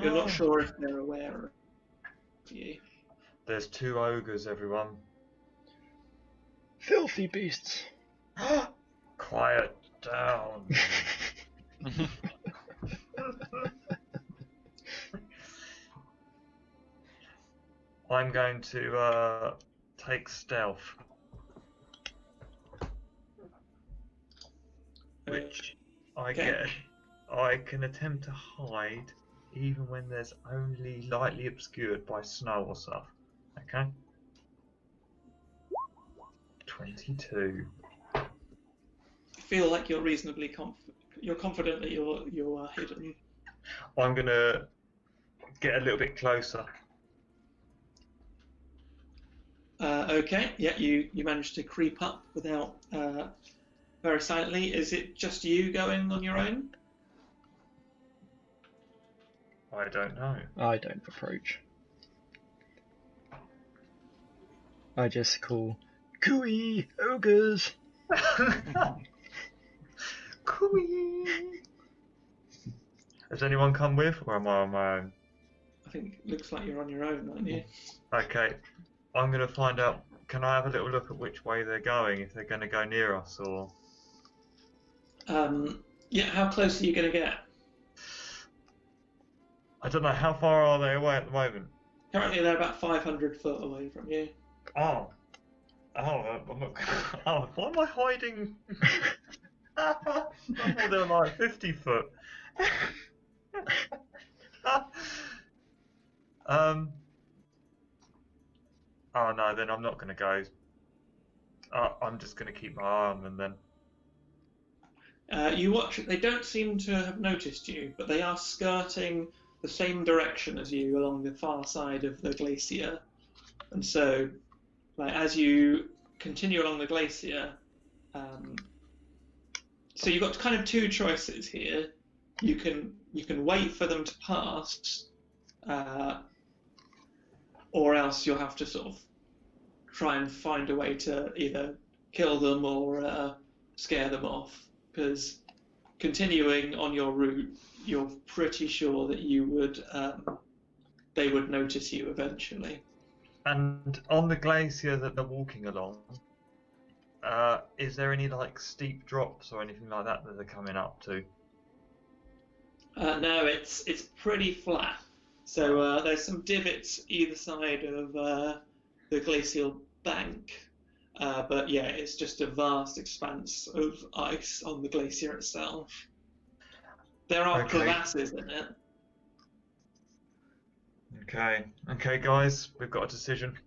You're not sure if they're aware of you. There's 2 ogres, everyone. Filthy beasts. Quiet down. I'm going to take stealth. Which I get. I can attempt to hide even when there's only lightly obscured by snow or stuff. Okay? 22. I feel like you're reasonably confident that you're hidden. I'm gonna get a little bit closer. Okay, yeah, you managed to creep up without very silently. Is it just you going on your own? I don't know. I don't approach. I just call, Cooey, ogres. Cooey. Has anyone come with, or am I on my own? I think it looks like you're on your own, aren't you? Okay, I'm gonna find out. Can I have a little look at which way they're going? If they're gonna go near us, or? Yeah, how close are you going to get? I don't know. How far are they away at the moment? Currently, they're about 500 foot away from you. Oh, I'm not. Oh, why am I hiding? I thought they were like 50 foot. Oh no, then I'm not going to go. I'm just going to keep my eye on them then. You watch. They don't seem to have noticed you, but they are skirting the same direction as you along the far side of the glacier. And so, like as you continue along the glacier, So you've got kind of two choices here. You can wait for them to pass, or else you'll have to sort of try and find a way to either kill them or scare them off. Because continuing on your route, you're pretty sure that they would notice you eventually. And on the glacier that they're walking along, is there any like steep drops or anything like that they're coming up to? No, it's pretty flat. So there's some divots either side of the glacial bank, but yeah, it's just a vast expanse of ice on the glacier itself. There are crevasses in it. Okay, guys, we've got a decision.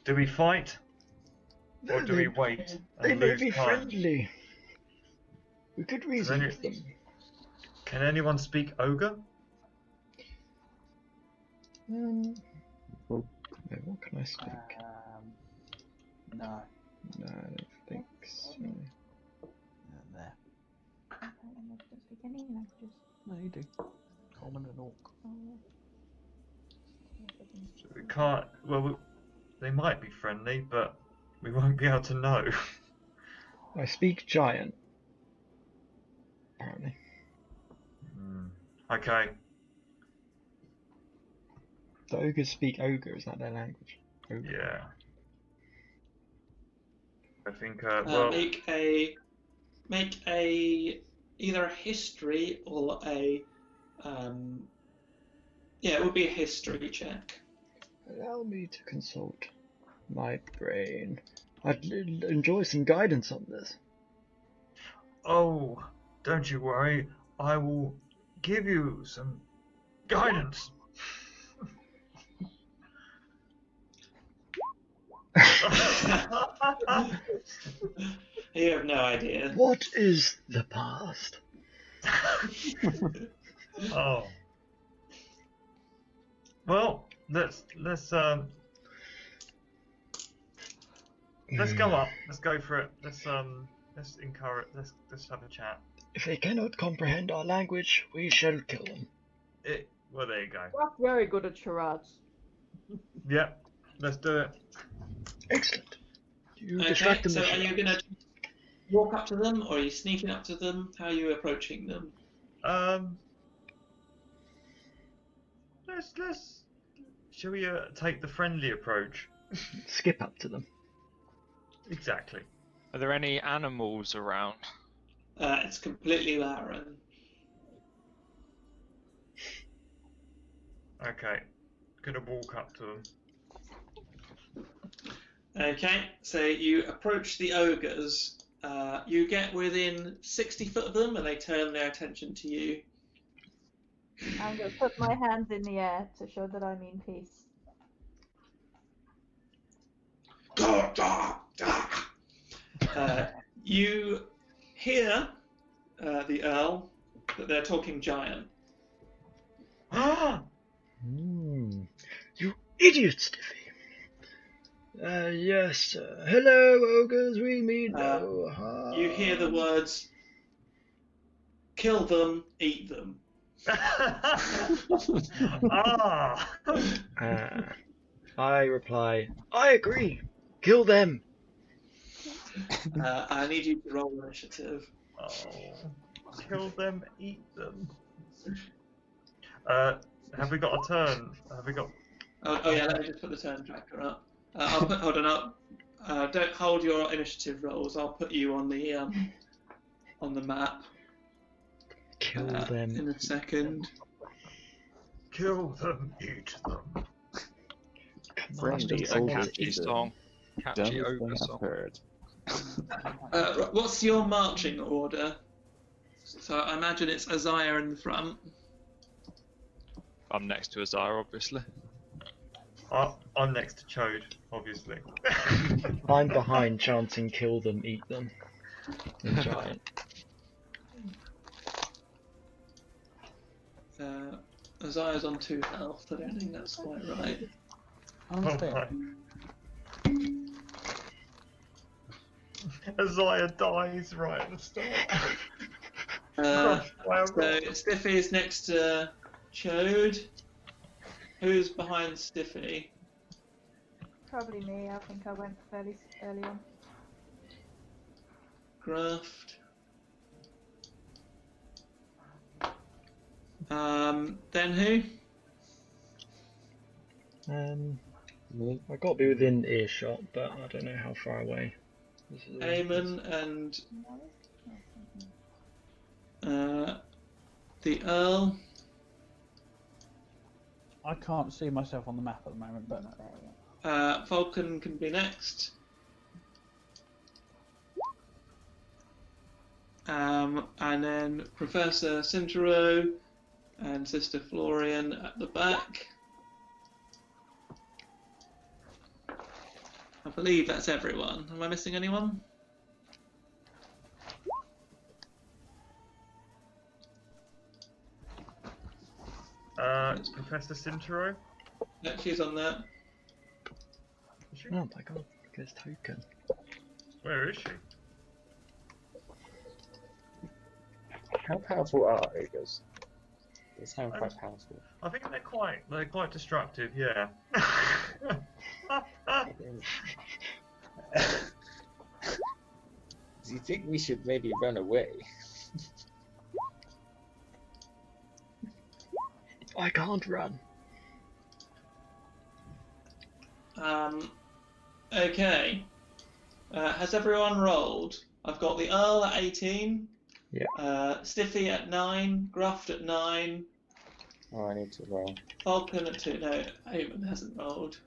Do we fight, or do we wait They and may lose be time? friendly. We could reason with them. Can anyone speak ogre? No, what can I speak? No. No, I don't think so. There. I don't speak any languages. No, you do. Common and orc. So we can't. Well, they might be friendly, but we won't be able to know. I speak giant. Apparently. Okay. The ogres speak ogre, is that their language? Ogre. Yeah. I think. Well, Make a either a history or a yeah, it would be a history check. Allow me to consult my brain. I'd enjoy some guidance on this. oh, don't you worry. I will give you some guidance. You have no idea. What is the past? Oh. Well, let's go up. Let's go for it. Let's encourage. Let's have a chat. If they cannot comprehend our language, we shall kill them. Well, there you go. That's very good at charades. Yep. Let's do it. Excellent. You Okay, distract them. so with are you your- going to walk up to them, or are you sneaking up to them? How are you approaching them? Let's. Shall we take the friendly approach? Skip up to them. Exactly. Are there any animals around? It's completely barren. Okay. Gonna walk up to them. Okay, so you approach the ogres. You get within 60 foot of them, and they turn their attention to you. I'm going to put my hands in the air to show that I mean peace. You hear the Earl that they're talking giant. You idiot, Stiffy. Yes. Hello, ogres. We mean no harm. You hear the words, kill them, eat them. I reply, I agree. Kill them. I need you to roll initiative. Oh, kill them, eat them. Have we got a turn? Have we got? Oh yeah, let me just put the turn tracker up. I'll put. Hold on up. Don't hold your initiative rolls. I'll put you on the map. kill them. In a second. Kill them, eat them. Friendly Just a ogre catchy is the song. Catchy dumbest ogre thing song. I've heard. What's your marching order? So I imagine it's Isaiah in the front. I'm next to Azar, obviously. I'm next to Chode, obviously. I'm behind chanting kill them, eat them. The giant. Isaiah's on 2 health. I don't think that's quite right. I'm Oh, staying. my. Isaiah dies right at the start. Uh, Crushed by a so rock. Stiffy is next to Chode. Who's behind Stiffy? Probably me. I think I went fairly early on. Graft. Then who? Me? I got to be within earshot, but I don't know how far away. This is- Eamon and the Earl. I can't see myself on the map at the moment, but Not there yet. Vulcan can be next. And then Professor Cintero and Sister Florian at the back. I believe that's everyone. Am I missing anyone? It's Professor Cintero. No, she's on there. Is she? Oh my god, look at this token. Where is she? How powerful are ogres? They sound quite powerful. I think they're quite destructive. Yeah. Do you think we should maybe run away? I can't run. Okay. Has everyone rolled? I've got the Earl at 18. Yeah. Stiffy at 9. Gruft at 9. Oh, I need to roll. Vulcan at 2. No, Eamon hasn't rolled.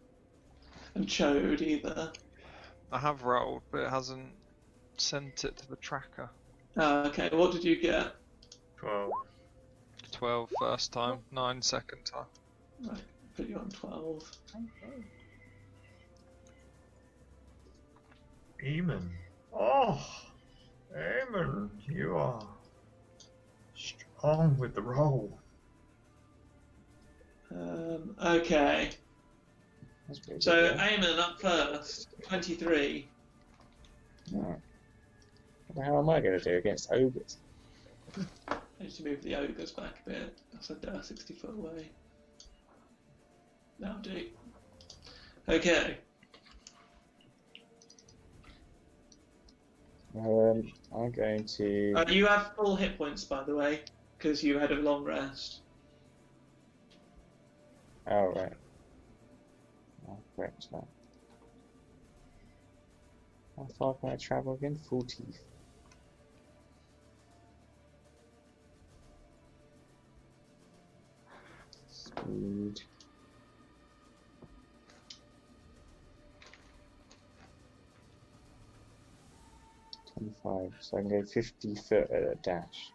And Chode either. I have rolled, but it hasn't sent it to the tracker. Okay, what did you get? 12. 12 first time, 9 second time. Right, put you on 12. Okay. Eamon. Oh, Eamon, you are strong with the roll. Okay. That's pretty So good, yeah. Eamon up first, 23. Oh. What the hell am I going to do against ogres? I need to move the ogres back a bit. I said they are 60 foot away. That'll do. Okay. I'm going to. You have full hit points, by the way, because you had a long rest. Oh, right. I'll correct that. How far can I travel again? 40. Speed. So I can go 50 foot at a dash.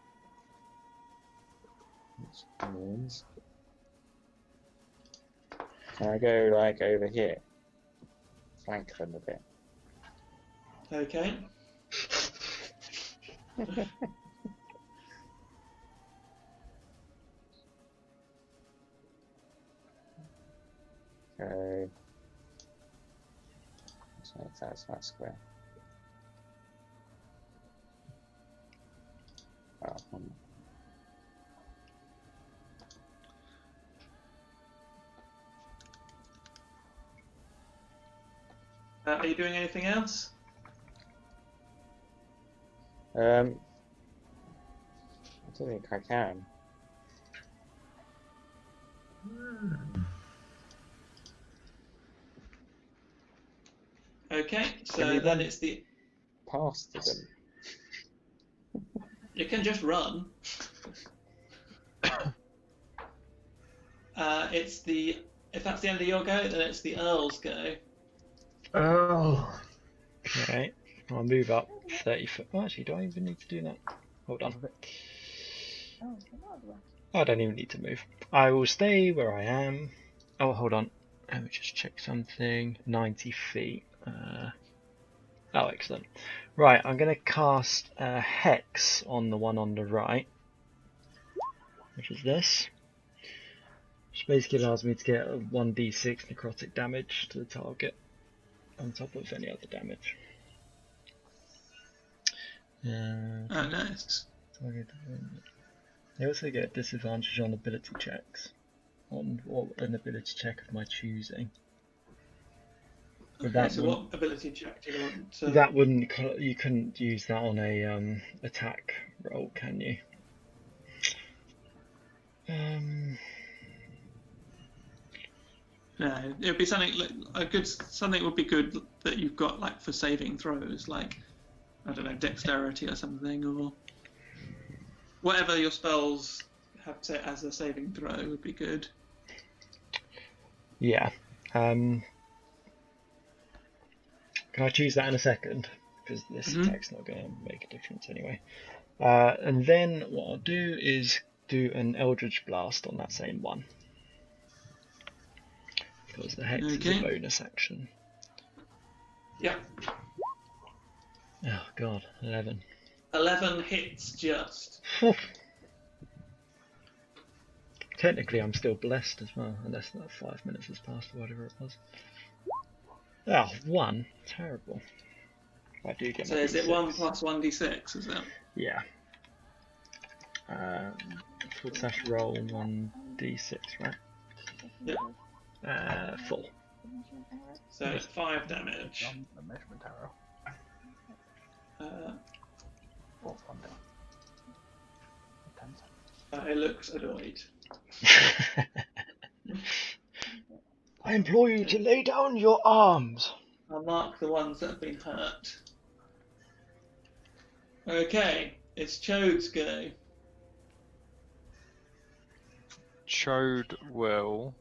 Which means. Can I go like over here? Flank them a bit. Okay. Okay. So that's that square. Oh, Are you doing anything else? I don't think I can. Okay, so Can you then run it's the. past them? You can just run. It's the. If that's the end of your go, then it's the Earl's go. Oh. Okay, I'll move up 30 foot. Oh, actually, do I even need to do that? Hold on. Oh, it's another one. I don't even need to move. I will stay where I am. Oh, hold on. Let me just check something. 90 feet. Oh, excellent. Right, I'm going to cast a Hex on the one on the right, which is this. Which basically allows me to get a 1d6 necrotic damage to the target, on top of any other damage. Oh, nice. They also get disadvantage on ability checks, on an ability check of my choosing. But Okay, so what ability check do you want to... That wouldn't. You couldn't use that on a attack roll, can you? No, it would be something like something would be good that you've got like for saving throws, like I don't know, dexterity or something, or whatever your spells have to as a saving throw would be good. Yeah. Can I choose that in a second? Because this attack's not going to make a difference anyway. And then what I'll do is do an Eldritch Blast on that same one. Because the Hex is a bonus action. Yeah. Oh god, 11. 11 hits just. Technically I'm still blessed as well, unless that 5 minutes has passed or whatever it was. Oh, 1. Terrible. I do get. So is it 1 plus 1d6, is that? Yeah. / roll 1d6, right? Yeah. Full. So 5 damage. The measurement arrow. It looks annoyed. I implore you to lay down your arms. I'll mark the ones that have been hurt. Okay, it's Chode's go. Chode will.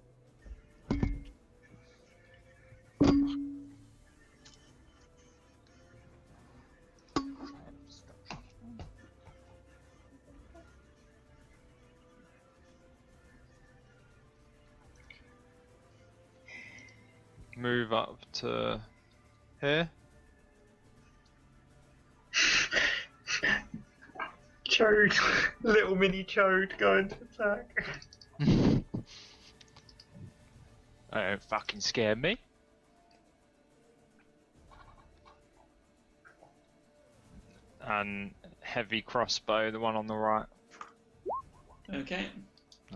Move up to here. Chode, little mini Chode going to attack. Don't fucking scare me. And heavy crossbow, the one on the right. Okay,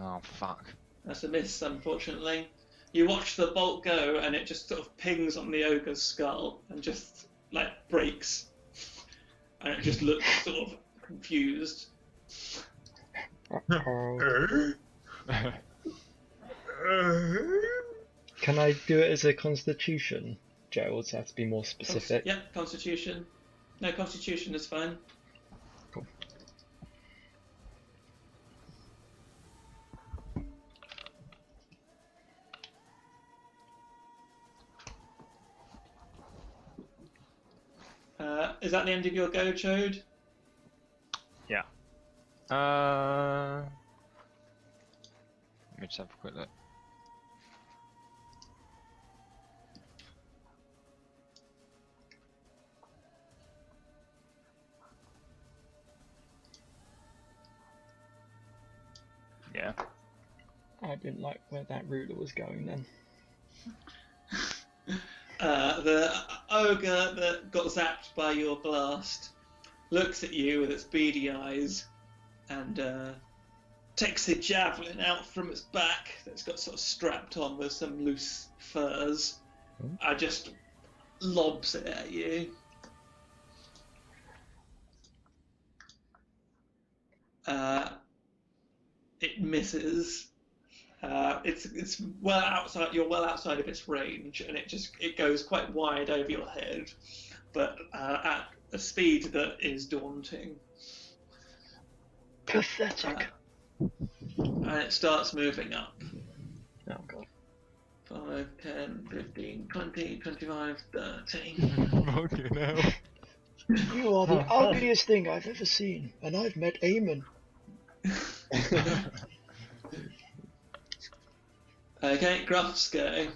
Oh fuck. that's a miss, unfortunately. You watch the bolt go, and it just sort of pings on the ogre's skull and just like breaks, and it just looks sort of confused. Can I do it as a constitution, Joe, or does it have to be more specific? Yeah, Constitution. No, Constitution is fine. Cool. Is that the end of your go, Chode? Yeah. Let me just have a quick look. Yeah. I didn't like where that ruler was going then. The ogre that got zapped by your blast looks at you with its beady eyes and takes a javelin out from its back that's got sort of strapped on with some loose furs. I just lobs it at you. It misses. It's well outside. You're well outside of its range, and it goes quite wide over your head, but at a speed that is daunting. Pathetic. And it starts moving up. Oh god. 5, 10, 15, 20, 25, 30. Fucking hell. You are the ugliest thing I've ever seen, and I've met Eamon. Okay, Gruff's go. Right,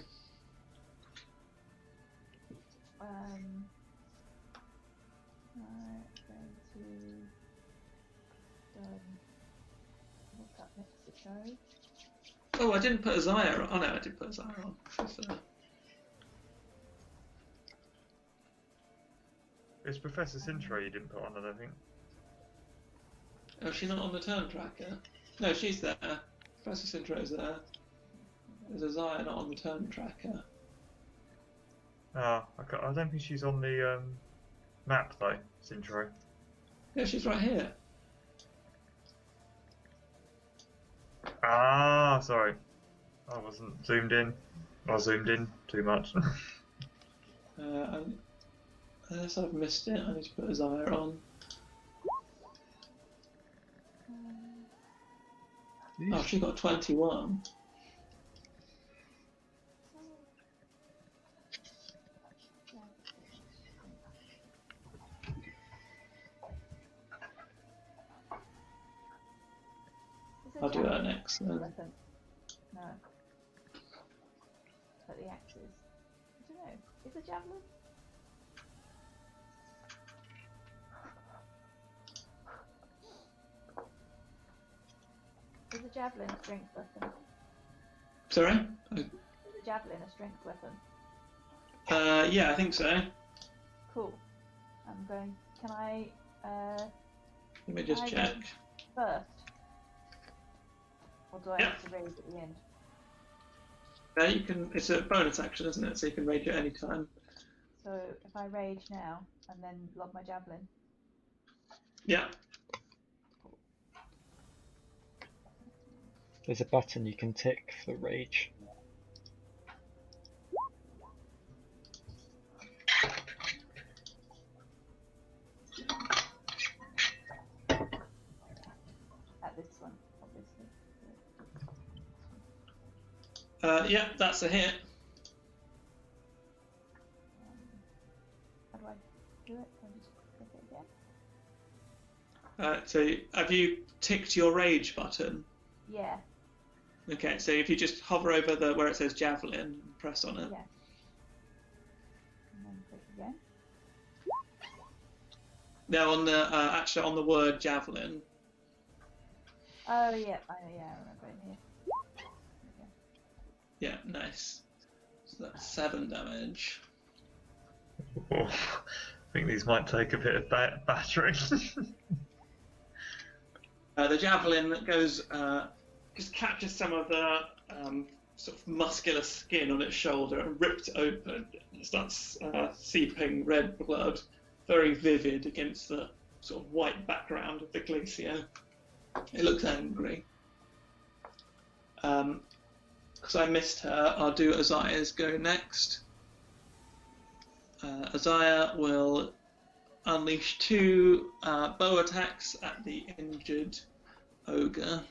going to what's that next to show? Oh, I didn't put Isaiah on. Oh no, I did put Isaiah on. It's Professor Sintra you didn't put on, I don't think. Oh, she's not on the turn tracker. No, she's there. Professor Sintra is there. There's a Zaya not on the turn tracker. I don't think she's on the map though, Sintra. Yeah, she's right here. Ah, sorry. I wasn't zoomed in. I zoomed in too much. Unless I've missed it, I need to put a Zaya on. Oh, she got 21. I'll do that next then. Weapon. No. But the axes. I don't know. Is a javelin? Is a javelin a strength weapon? Sorry? Is a javelin a strength weapon? Yeah, I think so. Cool. I'm going. Can I? Let me just I check. go first. Or do I have to raise at the end? You can. It's a bonus action, isn't it? So you can rage at any time. So if I rage now and then lob my javelin. Yeah. There's a button you can tick for rage. At this one, obviously. Yeah, that's a hit. How do I do it? Can I just click it again? So have you ticked your rage button? Yeah. Okay, so if you just hover over the where it says javelin and press on it. Yeah. And then click again. Now on the actually on the word javelin. Oh yeah, I remember it here. Yeah, nice. So that's 7 damage. Oh, I think these might take a bit of battering. The javelin goes just captures some of the sort of muscular skin on its shoulder and rips it open. It starts seeping red blood, very vivid against the sort of white background of the glacier. It looks angry. Because I missed her, I'll do Azaya's go next. Azaya will unleash 2 bow attacks at the injured ogre.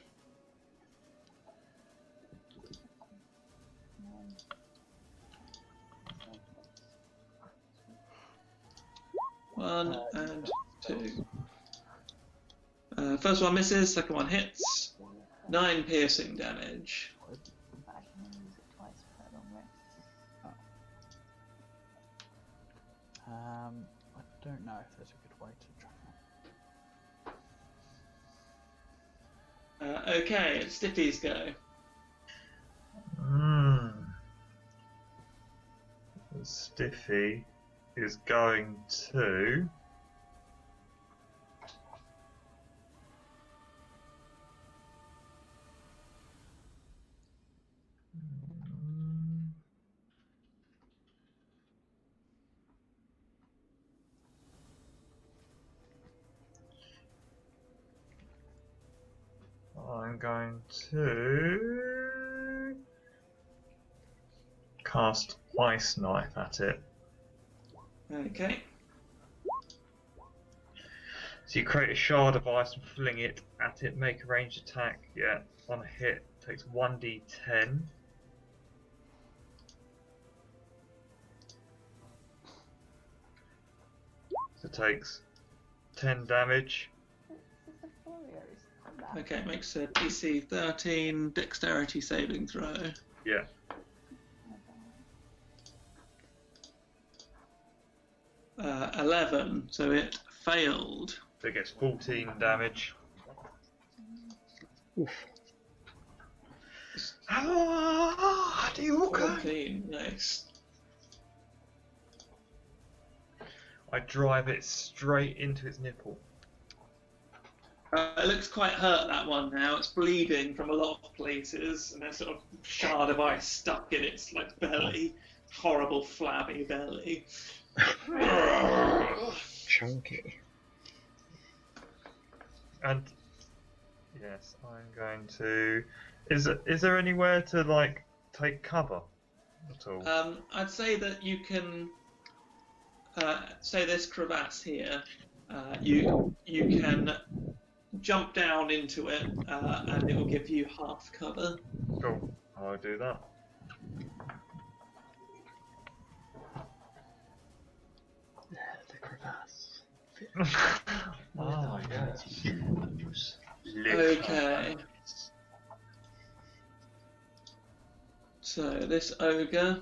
One and 2. First one misses, second one hits. 9 piercing damage. But I can only use it twice for a long rest. I don't know if there's a good way to track that. Okay, it's Stiffy's go. Stiffy is going to I'm going to cast Ice Knife at it. Okay. So you create a shard of ice and fling it at it, make a ranged attack. Yeah, on a hit, takes 1d10. So it takes 10 damage. Okay, it makes a DC 13 dexterity saving throw. Yeah. Uh, 11, so it failed. So it gets 14 damage. Oof. Ah, do you okay? 14, nice. I drive it straight into its nipple. It looks quite hurt, that one now. It's bleeding from a lot of places, and there's sort of shard of ice stuck in its like belly. Horrible flabby belly. Chunky. And yes, I'm going to. Is there anywhere to like take cover at all? I'd say that you can say this crevasse here. You can jump down into it, and it will give you half cover. Cool. I'll do that. The crevasse. Oh yes. Okay. So this ogre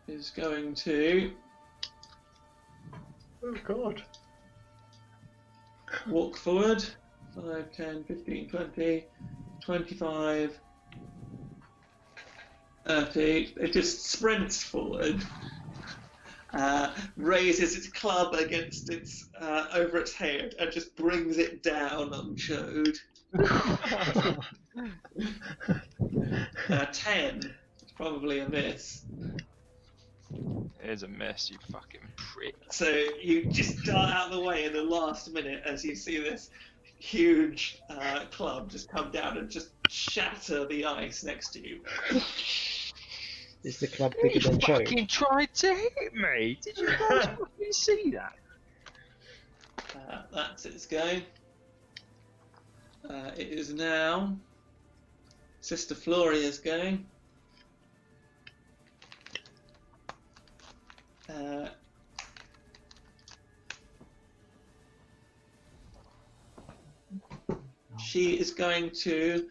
is going to Oh God. walk forward 5, 10, 15, 20, 25, 30. It just sprints forward, raises its club against its over its head, and just brings it down unshowed. 10. It's probably a miss. It is a mess, you fucking prick. So you just dart out of the way in the last minute as you see this huge club just come down and just shatter the ice next to you. Is the club bigger than You Joe? fucking tried to hit me! Did you guys fucking see that? That's its go. It is now Sister Floria's go. She is going to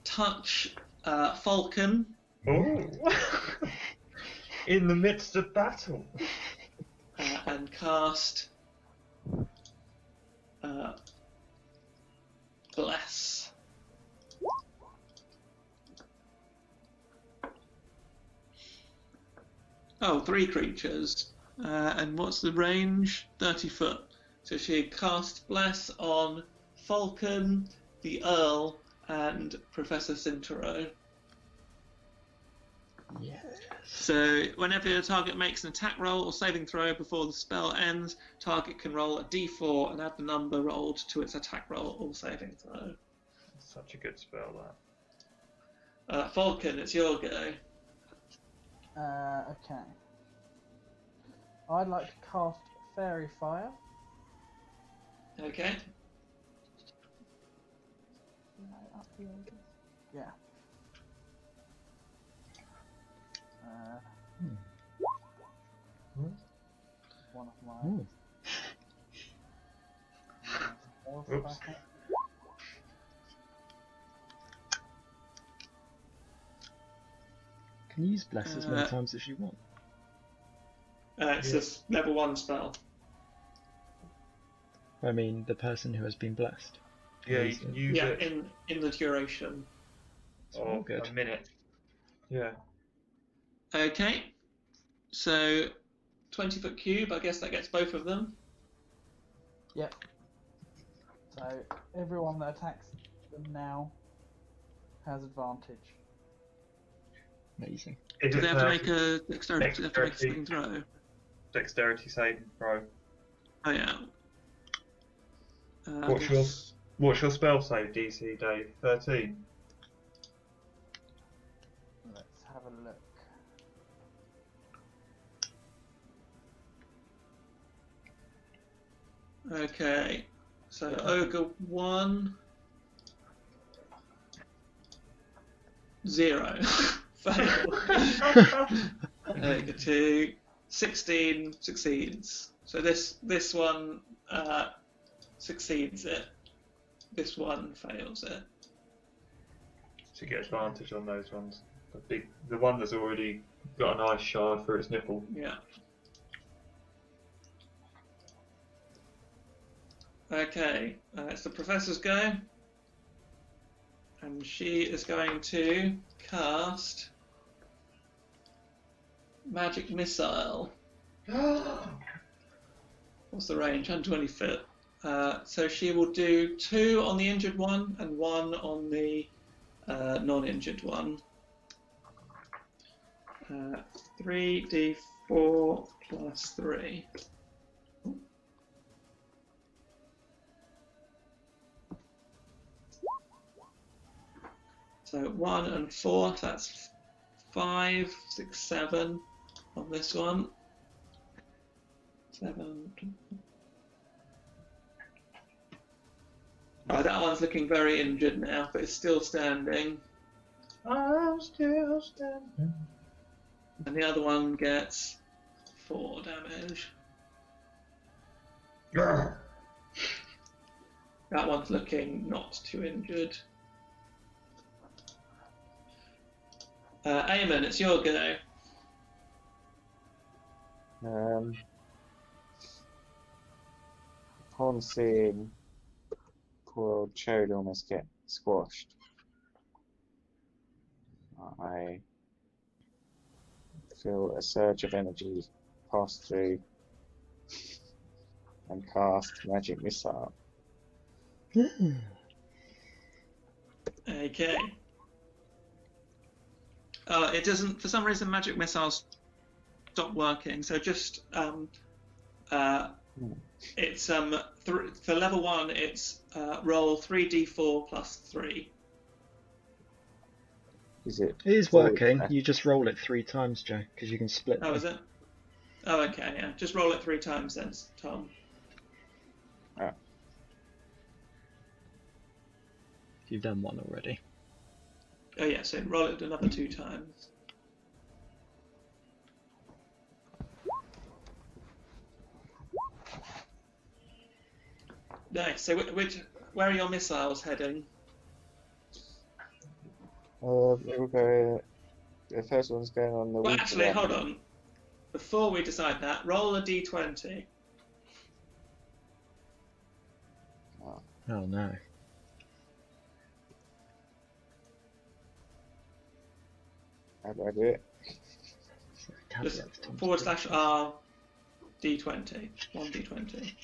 touch Falcon. Oh. In the midst of battle. And cast Bless. Oh, 3 creatures. And what's the range? 30 foot. So she cast Bless on Falcon, the Earl, and Professor Cintero. Yes. So whenever your target makes an attack roll or saving throw before the spell ends, target can roll a d4 and add the number rolled to its attack roll or saving throw. Such a good spell, that. Falcon, it's your go. Okay. I'd like to cast Fairy Fire. Okay. Yeah. One of my. Oops. Can you use Bless as many times as you want? It's a level 1 spell. I mean, the person who has been blessed. Yeah, you can use Yeah, it. in the duration. Oh, good. a minute. Yeah. Okay. So 20-foot cube, I guess that gets both of them. Yep. So everyone that attacks them now has advantage. Amazing. Do they have to make a dexterity? Do they have to make a saving throw? Dexterity saving throw. Oh yeah. What's your spell save, DC, Dave? 13. Let's have a look. Okay. So Ogre 1, 0. Fail. Ogre 2, 16 succeeds. So this one succeeds it. This one fails it. So you get advantage on those ones. The one that's already got an ice shard for its nipple. Yeah. Okay, it's the professor's go. And and she is going to cast Magic Missile. What's the range? 120 foot. So she will do 2 on the injured one and 1 on the non-injured one. 3d4 plus 3. So 1 and 4, so that's 5, 6, 7 on this one. 7. Oh, that one's looking very injured now, but it's still standing. I'm still standing. And the other one gets 4 damage. Grr. That one's looking not too injured. Eamon, it's your go. Upon seeing poor old Chode almost get squashed, I feel a surge of energy pass through and cast Magic Missile. Okay. It doesn't, for some reason, Magic Missiles stop working. So just it's for level 1, it's roll 3d4 plus 3. Is it? It is working. You just roll it 3 times, Joe, because you can split Oh, them. is it? Oh, okay, yeah. Just roll it 3 times then, Tom. Oh. You've done 1 already. Oh yeah, so roll it another 2 times. Nice. So where are your missiles heading? We'll go. The first one's going on the. Well, actually, hold on. Before we decide that, roll a d20. Oh no. How do I do it? Just /r d20. 1 d20.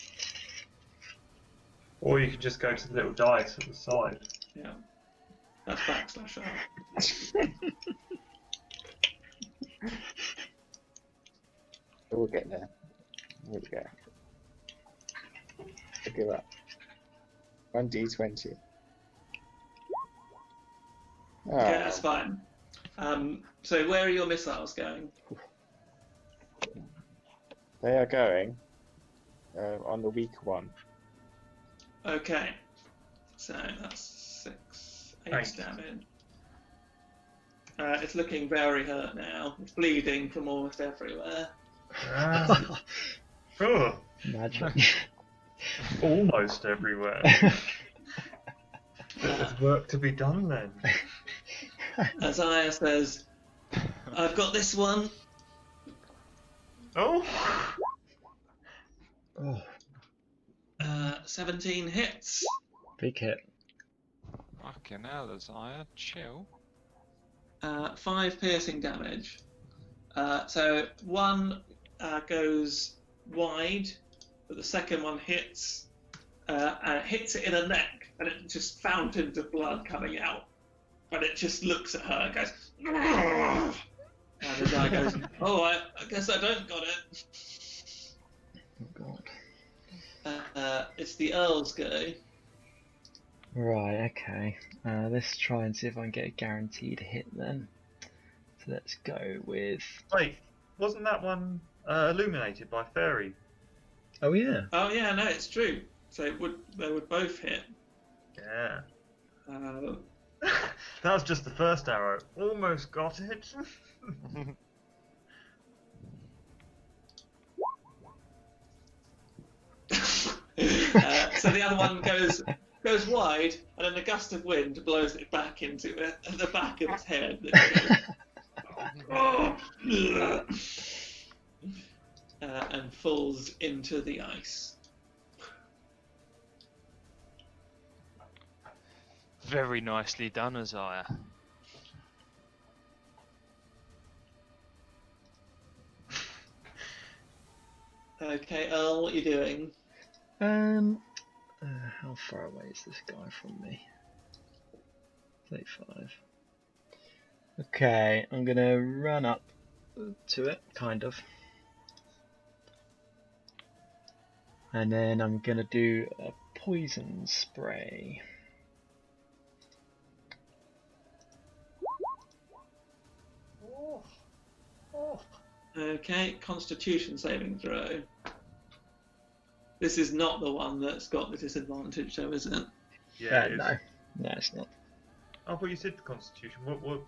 Or you can just go to the little dice at the side. Yeah. That's /r. We'll get there. Here we go. I'll give up. 1 d20. Oh. Yeah, that's fine. So where are your missiles going? They are going on the weak one. Okay. So that's 6, 8 Thanks. damage. It's looking very hurt now. It's bleeding from almost everywhere. Oh, Magic. almost everywhere. There's work to be done then. Isaiah says, I've got this one. Oh. Oh, 17 hits. big hit. Fucking hell, Isaiah, chill. 5 piercing damage. So one goes wide, but the second one hits and hits it in the neck, and it just fountains of blood coming out. But it just looks at her and goes, "Ugh." And the guy goes, oh, I guess I don't got it. Oh god. It's the Earl's go. Right, okay. Let's try and see if I can get a guaranteed hit then. So let's go with. Wait, wasn't that one illuminated by fairy? Oh yeah. Oh yeah, no, it's true. So they would both hit. Yeah. Uh, That was just the first arrow. Almost got it. So the other one goes wide, and then a gust of wind blows it back into it, at the back of its head. And falls into the ice. Very nicely done, Isaiah. Okay, Earl, what are you doing? How far away is this guy from me? 35. Okay, I'm gonna run up to it, kind of. And then I'm gonna do a poison spray. Okay, Constitution saving throw. This is not the one that's got the disadvantage, though, is it? Yeah, it is. No, it's not. I thought you said the Constitution. What?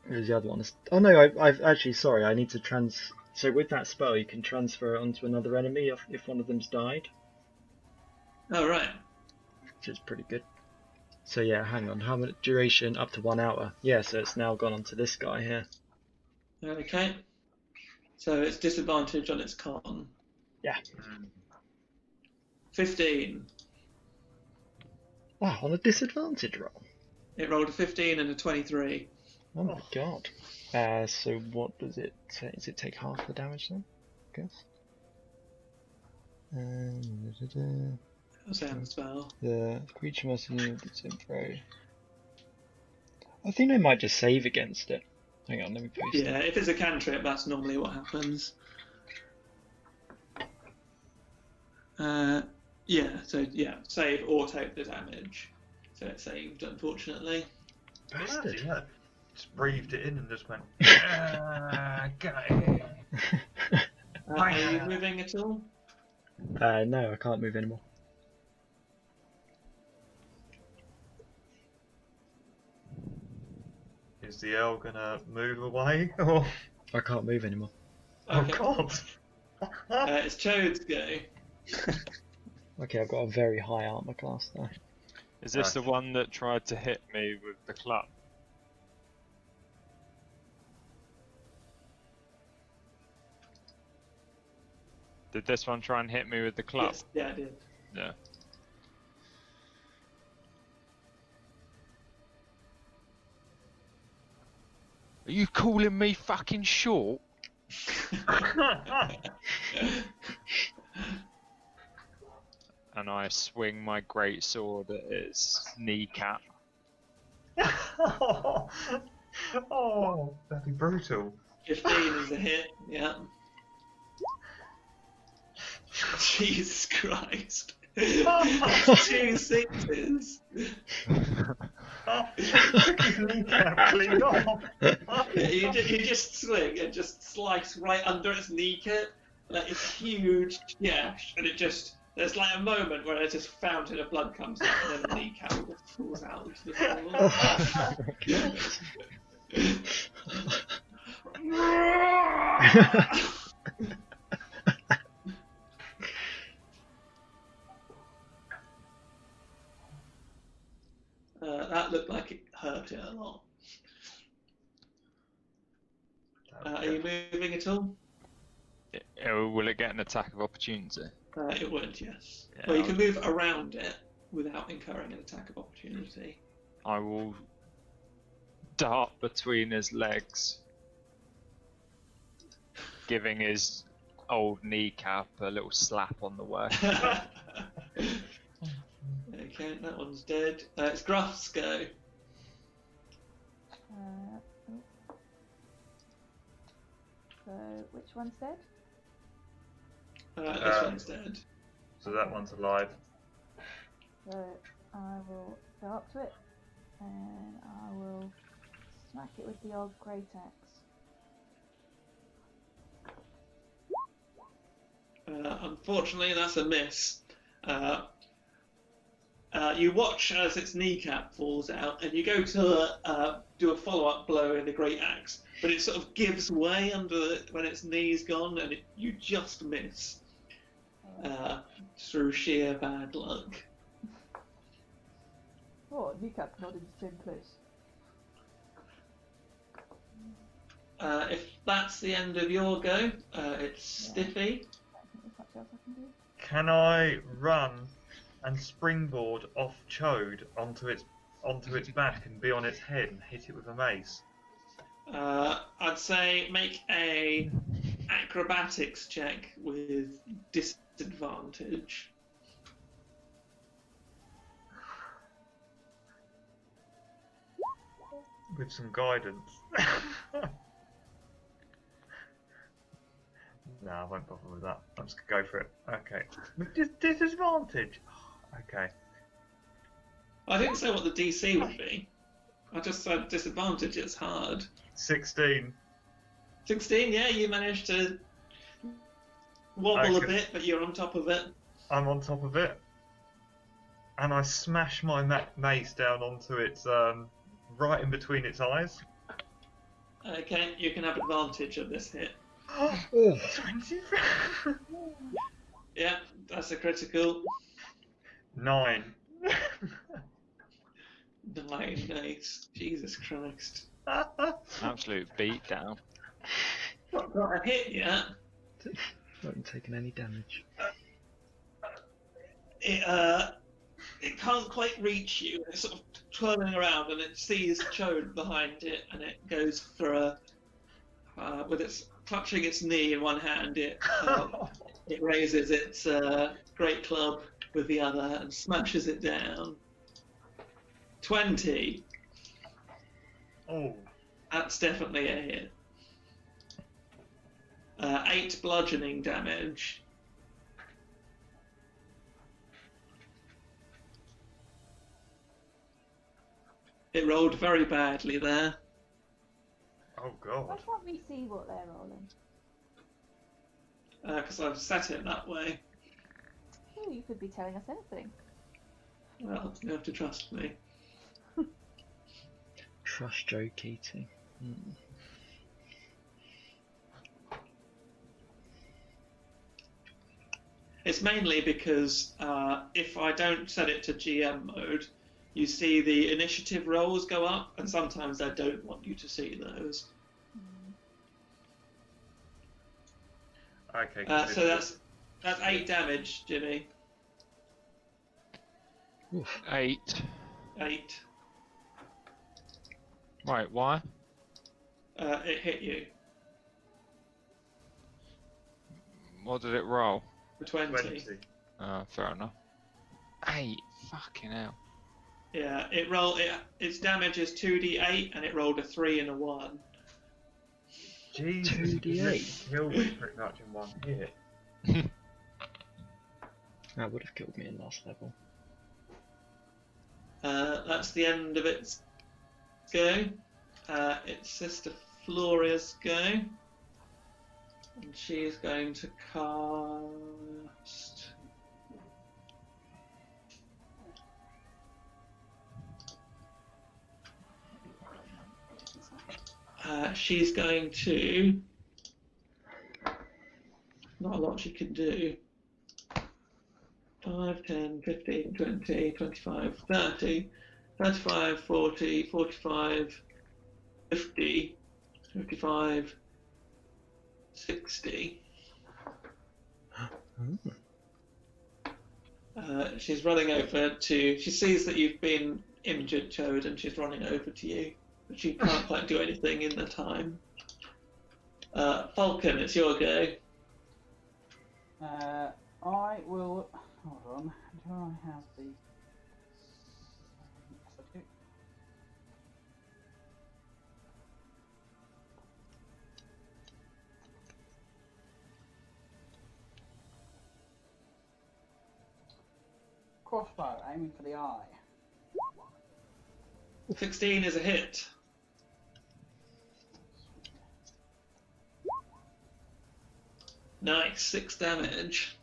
Where's the other one? Oh no, I've actually, sorry, I need to so with that spell you can transfer it onto another enemy if one of them's died. Oh, right. Which is pretty good. So yeah, hang on, how much duration? Up to 1 hour. Yeah, so it's now gone onto this guy here. Okay. So it's disadvantage on its con. Yeah. 15. Wow, on a disadvantage roll. It rolled a 15 and a 23. Oh my god. So what does it take? Does it take half the damage then? I guess. Sound spell. The creature must use its throw. I think they might just save against it. Hang on, let me post Yeah, if it's a cantrip, that's normally what happens. Save or take the damage. So it saved, unfortunately. Bastard. Yeah. Just breathed it in and just went. Get it. Are you moving at all? No, I can't move anymore. Is the Earl gonna move away? Or... I can't move anymore. Okay. Oh God! It's Chode's go. Okay, I've got a very high armor class though. Is this the one that tried to hit me with the club? Did this one try and hit me with the club? Yes, yeah, I did. Yeah. Are you calling me fucking short? And I swing my great sword at its kneecap. Oh, that'd be brutal. 15 is a hit, yeah. Jesus Christ. 2 sixes. Took his kneecap clean off. You just swing and just slice right under its kneecap, like a huge gash, and it just, there's like a moment where there's just a fountain of blood comes out and then the kneecap just falls out into the floor. That looked like it hurt it a lot. Are you moving at all? Will it get an attack of opportunity? It would, yes. Yeah, Well, you can move around it without incurring an attack of opportunity. I will dart between his legs, giving his old kneecap a little slap on the way. Okay, that one's dead. It's Gruff's go. So, which one's dead? This one's dead. So that one's alive. So, I will go up to it and I will smack it with the old great axe. Unfortunately, that's a miss. You watch as its kneecap falls out, and you go to do a follow-up blow in the great axe, but it sort of gives way under when its knee's gone, and you just miss through sheer bad luck. Oh, kneecap not in the same place. If that's the end of your go, it's Stiffy. There's much else I can do. Can I run and springboard off Chode onto its onto its back and be on its head and hit it with a mace? I'd say make a acrobatics check with disadvantage. With some guidance. No, I won't bother with that. I'm just gonna go for it. Okay. With disadvantage. Okay. I didn't say what the DC would be. I just said disadvantage. It's hard. 16. 16, yeah, you managed to wobble a Okay. bit, but you're on top of it. I'm on top of it, and I smash my mace down onto its right in between its eyes. Okay, you can have advantage of this hit. Oh. 20. Yeah, that's a critical. 9. Nice. Jesus Christ. Absolute beatdown. Not got a hit yet. Not taking any damage. It can't quite reach you. It's sort of twirling around, and it sees Chode behind it, and it goes for a with its clutching its knee in one hand. It raises its great club with the other and smashes it down. 20. Oh. That's definitely a hit. 8 bludgeoning damage. It rolled very badly there. Oh Why god. can't we see what they're rolling? Because I've set it that way. Oh, you could be telling us anything. Well, you have to trust me. Trust Joe Keating. Mm. It's mainly because if I don't set it to GM mode, you see the initiative rolls go up, and sometimes I don't want you to see those. Okay. So that's 8 damage, Jimmy. Oof. 8. 8. Right, why? It hit you What did it roll? for 20. 20. Fair enough. 8. Fucking hell. Yeah, its damage is 2d8, and it rolled a 3 and a 1. Jesus. 2d8. Killed me pretty much in one hit. That would have killed me in last level. That's the end of its go. It's Sister Floria's go. And she's going to cast... she's going to... Not a lot she can do. 5, 10, 15, 20, 25, 30, 35, 40, 45, 50, 55, 60. She's running over to... She sees that you've been injured, Chode, and she's running over to you. But she can't quite do anything in the time. Falcon, it's your go. I will... Hold on. Do I have the... Yes, I do. Crossbow, aiming for the eye. 16 is a hit. Nice, 6 damage.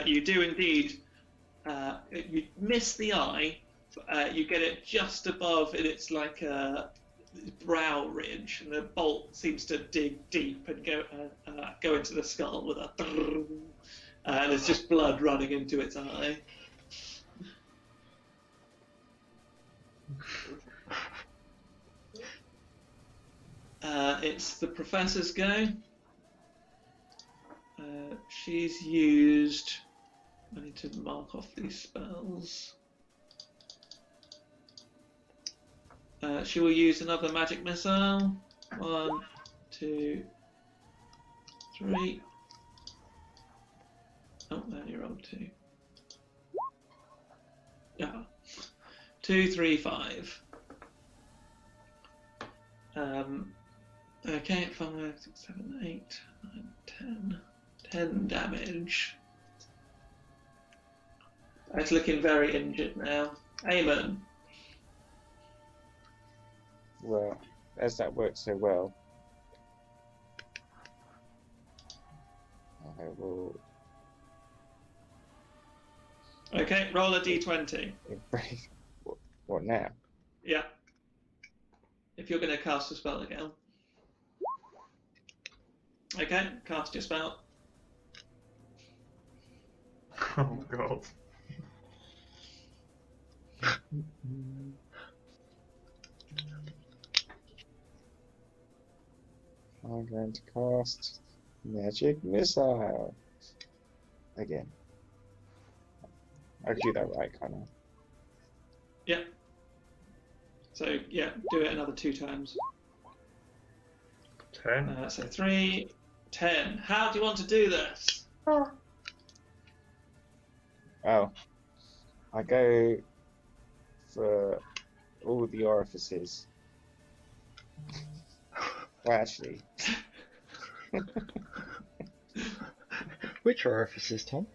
You do indeed. You miss the eye. You get it just above it. It's like a brow ridge, and the bolt seems to dig deep and go into the skull with a. And there's just blood running into its eye. It's the professor's go. She's used... I need to mark off these spells. She will use another magic missile. 1, 2, 3. Oh, I only rolled 2. Yeah. 2, 3, 5. Okay, 5, 6, 7, 8, 9, 10. 10 damage. It's looking very injured now. Eamon. Well, as that worked so well, I will Okay, roll a d20. embrace. What now? Yeah. If you're going to cast a spell again. Okay, cast your spell. Oh god. I'm going to cast Magic Missile again. I can do that right, can't I? Yeah. So, yeah, do it another 2 times. 10. So 3, 10. How do you want to do this? Oh, I go for all the orifices. Well, actually, Which orifices, Tom?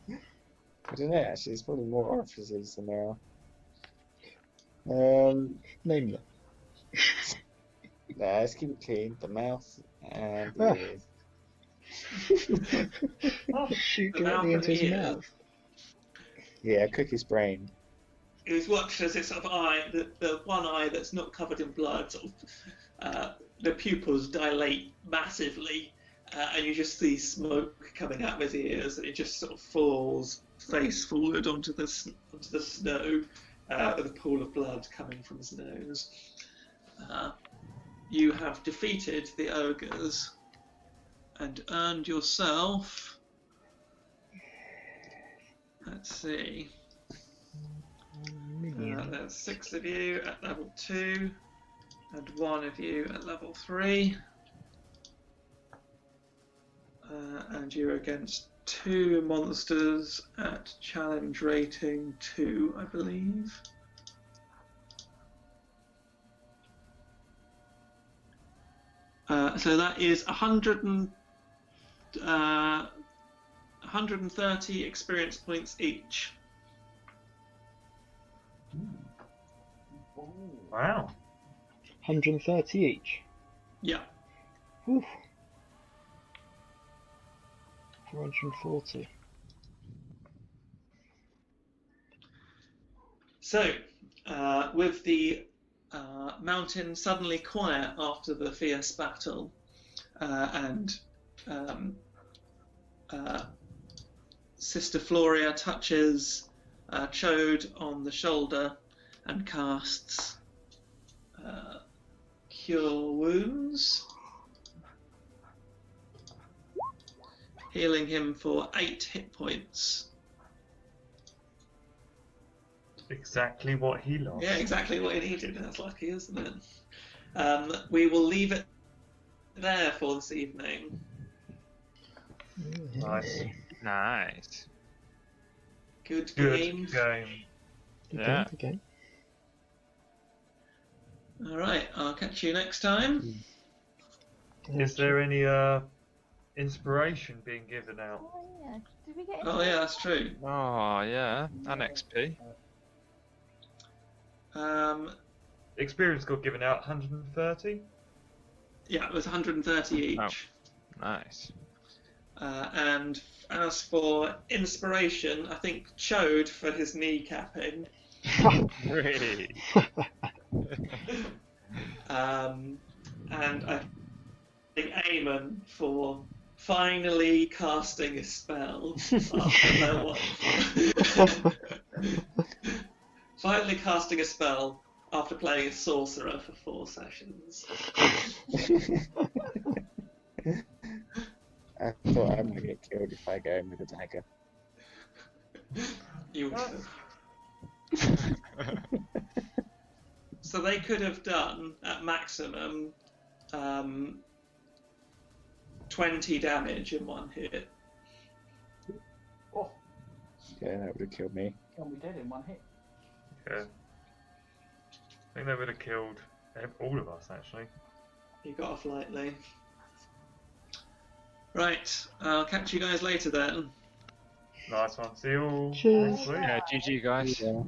I don't know. Actually, there's probably more orifices than there are. Name them. Let's keep it clean. The mouth and Ah. the ears. Shoot The directly mouth into and his ears. mouth. Yeah, Cookie's brain. It was watched as this sort of eye, the one eye that's not covered in blood, sort of, the pupils dilate massively, and you just see smoke coming out of his ears, and it just sort of falls face forward onto the snow, with a pool of blood coming from his nose. You have defeated the ogres and earned yourself. Let's see. There's 6 of you at level 2 and 1 of you at level 3. And you're against 2 monsters at challenge rating 2, I believe. So that is 130 experience points each. Wow. 130 each. Yeah. Whew. 440. So, with the mountain suddenly quiet after the fierce battle, and Sister Floria touches Chode on the shoulder and casts Cure Wounds, healing him for 8 hit points. Exactly what he lost. Yeah, exactly what he needed. That's lucky, isn't it? We will leave it there for this evening. Nice. Nice. Good Good game. game. Yeah. Okay. All right, I'll catch you next time. Is there any inspiration being given out? Oh yeah. Did we get? Oh yeah, that's true. Oh, yeah. And XP. Experience got given out 130. Yeah, it was 130 each. Oh. Nice. And as for inspiration, I think Chode for his kneecapping, Really? and I think Eamon for finally casting a spell after no one. Finally casting a spell after playing a sorcerer for 4 sessions. I thought I might get killed if I go in with a dagger. You would have. So they could have done at maximum 20 damage in one hit. Oh, Yeah, that would have killed me. and we did in one hit. Yeah. I think they would have killed all of us, actually. You got off lightly. Right, I'll catch you guys later then. Nice one. See you all Cheers. next week. Yeah, GG guys. Yeah.